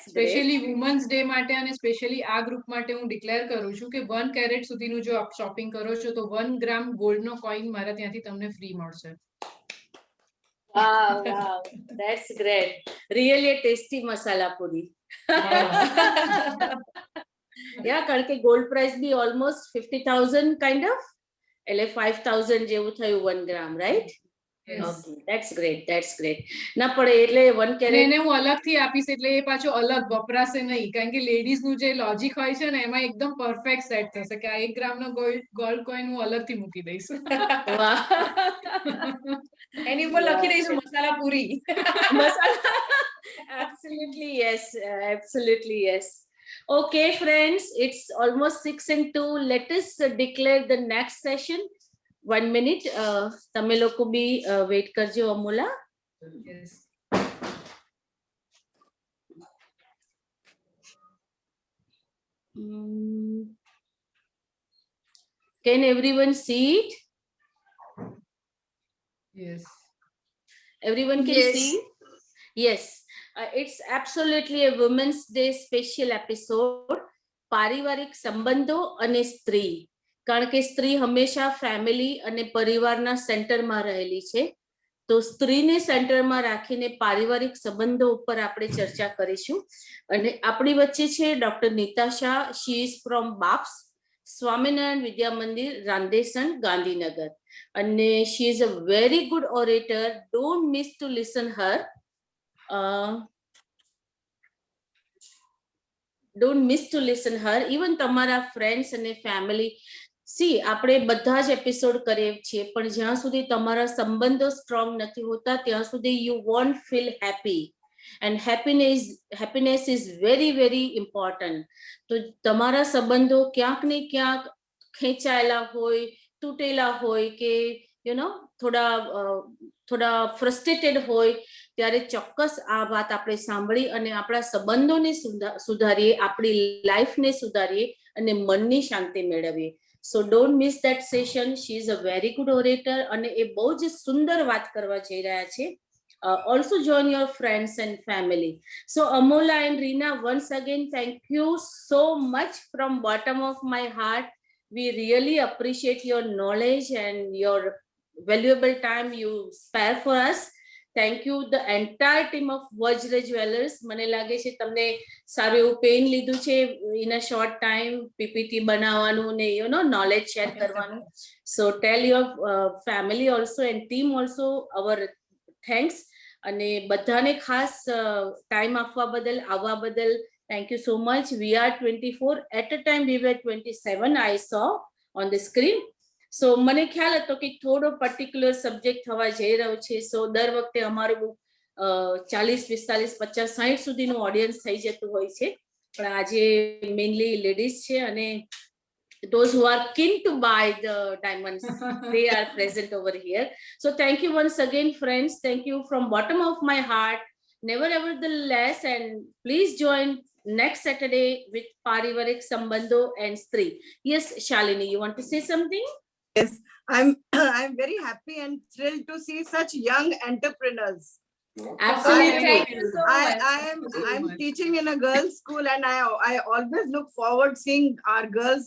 સ્પેશિયલી વુમન્સ ડે માટે અને સ્પેશિયલી આ ગ્રુપ માટે હું ડિક્લેર કરું છું કે 1 કેરેટ સુધીનું જો આપ શોપિંગ કરો છો તો 1 ગ્રામ ગોલ્ડ નો કોઈન મારા ત્યાંથી તમને ફ્રી મળશે. Wow, wow, that's great. Really a tasty masala puri. Yeah, કારણ કે gold price be almost 50,000 kind of, એટલે 5,000 જેવું થયું 1 gram, right? Okay, that's great, that's great. ના પડે એટલે 1 કેરેટ એને હું અલગથી આપીશ, એટલે એ પાછો અલગ વપરાશે નહીં, કારણ કે લેડીઝ નું જે લોજિક હોય છે ને એમાં એકદમ પરફેક્ટ સેટ થશે કે આ 1 ગ્રામ નો ગોલ્ડ કોઈન હું અલગથી મૂકી દઈશ. એની ઉપર લખી દઈશું મસાલા પૂરી. Absolutely yes, absolutely yes. Okay friends, it's almost 6:02. Let us declare the next session. 1 minute. તમે લોકો બી વેઇટ કરજો અમોલા. Yes. Can everyone see it? Yes. Everyone can see? Yes. It's absolutely a Women's Day special episode. પારિવારિક સંબંધો અને સ્ત્રી, કારણ કે સ્ત્રી હંમેશા ફેમિલી અને પરિવારના સેન્ટરમાં રહેલી છે, તો સ્ત્રીને સેન્ટરમાં રાખીને પારિવારિક સંબંધો ઉપર આપણે ચર્ચા કરીશું. અને આપણી વચ્ચે છે doctor Nita Shah. She is from BAPS Swaminarayan Vidya Mandir, Randesan, Gandhinagar. અને she is a very good orator. Don't miss to listen her. Don't miss to listen her. Even તમારા ફ્રેન્ડ્સ અને ફેમિલી. સી આપણે બધા જ એપિસોડ કરીએ છીએ, પણ જ્યાં સુધી તમારા સંબંધો સ્ટ્રોંગ નથી હોતા ત્યાં સુધી you want feel happy. And happiness is very very important. તો તમારા સંબંધો ક્યાંક ને ક્યાંક ખેંચાયેલા હોય, તૂટેલા હોય કે થોડા ફ્રસ્ટ્રેટેડ હોય, ત્યારે ચોક્કસ આ વાત આપણે સાંભળી અને આપણા સંબંધોને સુધારીએ, આપણી લાઈફને સુધારીએ અને મનની શાંતિ મેળવીએ. So don't miss that session. She is a very good orator અને એ બહુ જ સુંદર વાત કરવા જઈ રહ્યા છે. Also join your friends and family. So Amola and Reena, once again, thank you so much from bottom of my heart. We really appreciate your knowledge and your valuable time you spare for us. Thank you the entire team of Vajra Jewelers. મને લાગે છે તમને સારું એવું પેન લીધું છે in a short time PPT બનાવવાનું ને knowledge share કરવાનું. So tell your family also and team also our thanks. અને બધાને ખાસ ટાઈમ આપવા બદલ, આવવા બદલ thank you so much. We are 24. At a time we were 27. I saw on the screen. સો મને ખ્યાલ હતો કે થોડો પર્ટિક્યુલર સબ્જેક્ટ થવા જઈ રહ્યો છે. સો દર વખતે અમારું 40, 45, 50, 60 સુધીનું ઓડિયન્સ થઈ જતું હોય છે, પણ આજે મેઇનલી લેડીઝ છે અને those who are keen to buy the diamonds, they are present over here. So thank you once again, friends. Thank you from bottom of my heart. Nevertheless, and please join next Saturday with Parivarik Sambandho and Stree. Yes, Shalini, you want to say something? Yes, I'm very happy and thrilled to see such young entrepreneurs. Absolutely. Thank you so much. I'm teaching in a girls' school, and I always look forward seeing our girls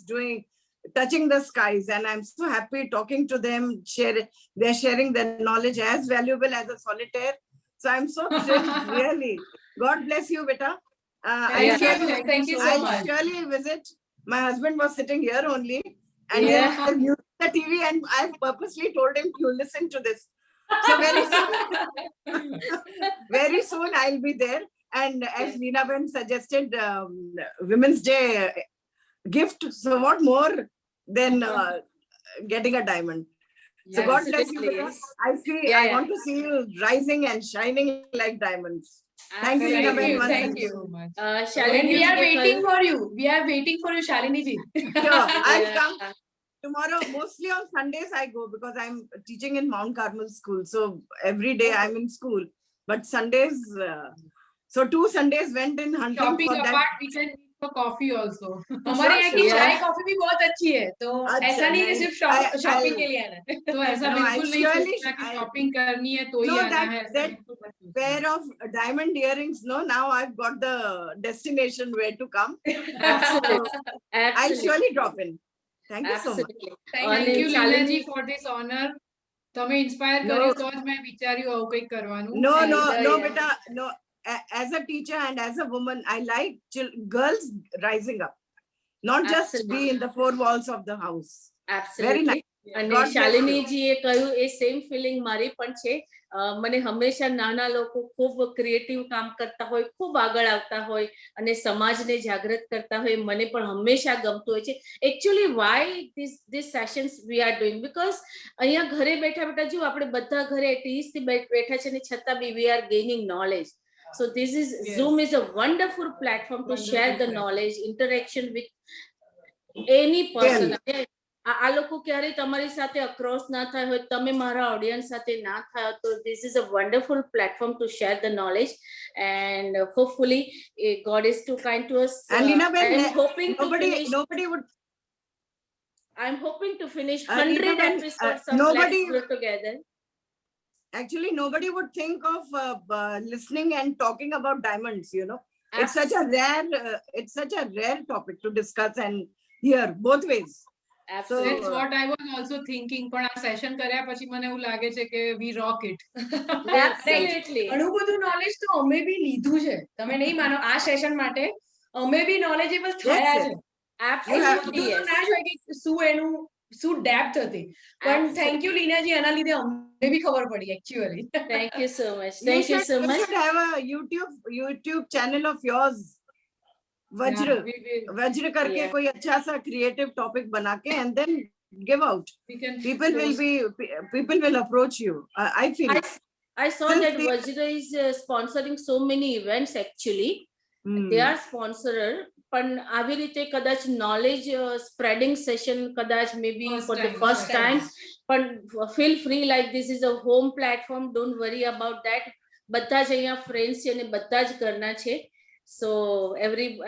touching the skies, and I'm so happy talking to them. They're sharing their knowledge as valuable as a solitaire. So I'm so thrilled, really. God bless you, beta. Thank you so I'll much. surely visit. My husband was sitting here only, and Yeah. he was using the TV, and I've purposely told him to listen to this. So very soon I'll be there. And as Leena Ben suggested, Women's Day gift. So what more than getting a diamond? So God bless you. Absolutely. Because I Yeah. want to see you rising and shining like diamonds. Thank you, Leena Ben. once Thank again. you so much. Shalini, And we are waiting for you. We are waiting for you, Shalini ji. Sure, I'll come. Tomorrow, mostly on Sundays, I go because I'm teaching in Mount Carmel School. So every day I'm in school. But Sundays, so 2 Sundays went in hunting Shopping for that. apart, we can meet for coffee also. हमारे यहाँ की sure. चाय कॉफी भी बहुत अच्छी है, तो अच्छा, ऐसा नहीं कि नहीं, सिर्फ I- शॉपिंग I'll- के लिए आना है. तो ऐसा No, बिल्कुल I'll नहीं surely- सोचना कि I'll- शॉपिंग करनी है तो ही No, आना that- है. ऐसा that बिल्कुल मत सोचना. Pair of diamond earrings. No, now I've got the destination where to come. Absolutely. I'll Absolutely. surely drop in. Thank you so much. Absolutely. Thank અને you, Leena Shalini- ji, for this honor. તમે ઇન્સ્પાયર No. કર્યું તો જ મેં વિચાર્યું આવું કંઈક કરવાનું. No, And, no, yeah. beta. No, as a teacher and as a woman, I like girls rising up, not just Absolutely. be in the four walls of the house. Very Absolutely. nice. અને God bless શાલિનીજીએ કહ્યું એ સેમ ફિલિંગ મારી પણ છે. મને હંમેશા નાના લોકો ખૂબ ક્રિએટિવ કામ કરતા હોય, ખૂબ આગળ આવતા હોય અને સમાજને જાગૃત કરતા હોય, મને પણ હંમેશા ગમતું હોય છે. Actually Y this sessions we are doing, because અહીંયા ઘરે બેઠા બેઠા જો આપણે બધા ઘરે એટલીસ્ટ બેઠા છે ને છતાં બી we are gaining knowledge. So this is Yes. Zoom is a wonderful platform to Wonderful share the platform. knowledge, interaction with any person. આ લોકો ક્યારે તમારી સાથે અક્રોસ ના થાય હોય, તમે મારા ઓડિયન્સ સાથે ના થાય તો this is a wonderful platform to share the knowledge, and hopefully God is too kind to us. And Leena Ben, I'm hoping to nobody finish Leena 100 Ben, episodes of nobody- Let's Grow Together. actually nobody would think of listening and talking about diamonds. It's such a rare topic to discuss and hear both ways. That's absolutely. what I was also thinking. પણ આ સેશન કર્યા પછી મને એવું લાગે છે કે we rock it. Absolutely. ઘણું બધું નોલેજ તો અમે બી લીધું છે. તમે નહીં માનો આ સેશન માટે અમે બી knowledgeable થયા yes. છે. Absolutely, બધું તો yes. ના જ હોય કે શું ડેપ્થ હતી. પણ થેન્ક યુ લીનાજી, આના લીધે અમને બી ખબર પડી actually. Thank you so much. You Thank you should, so you much. should have a YouTube channel of yours. Vajra. Vajra करके Yeah. कोई अच्छा सा creative topic बना के and then give out. People will approach you. I feel. I saw Since that they- Vajra is sponsoring so many events actually. They are sponsorer. પણ આવી રીતે કદાચ knowledge spreading session કદાચ maybe for the first time. પણ feel free, like this is a home platform. Don't worry about that. બધા જ અહીંયા friends છે અને બધા જ ઘરના છે. So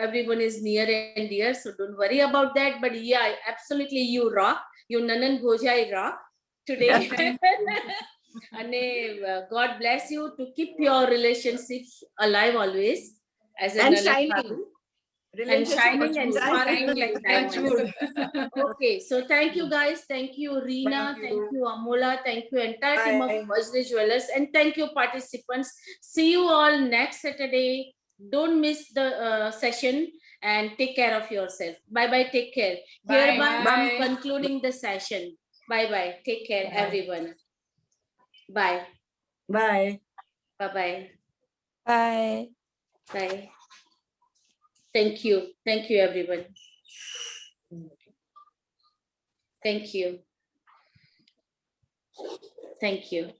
everyone is near and dear. So don't worry about that. But yeah, absolutely you rock. You Nanan Bhojai rock today. And God bless you to keep your relationships alive always as a And Nanan shining. Babu. And Relationship shining and touch wood. sparkling like Touch diamonds. wood. Okay, so thank you guys. Thank you, Reena. Thank you, Amola. Thank you, entire team of Bye. Vajra Jewelers. And thank you, participants. See you all next Saturday. Don't miss the session and take care of yourself. Bye-bye. Take care. Hereby, I'm Bye. concluding the session. Bye-bye. Take care, Bye. everyone. Bye. Bye. Bye-bye. Bye. Bye. Thank you. Thank you, everyone. Thank you. Thank you.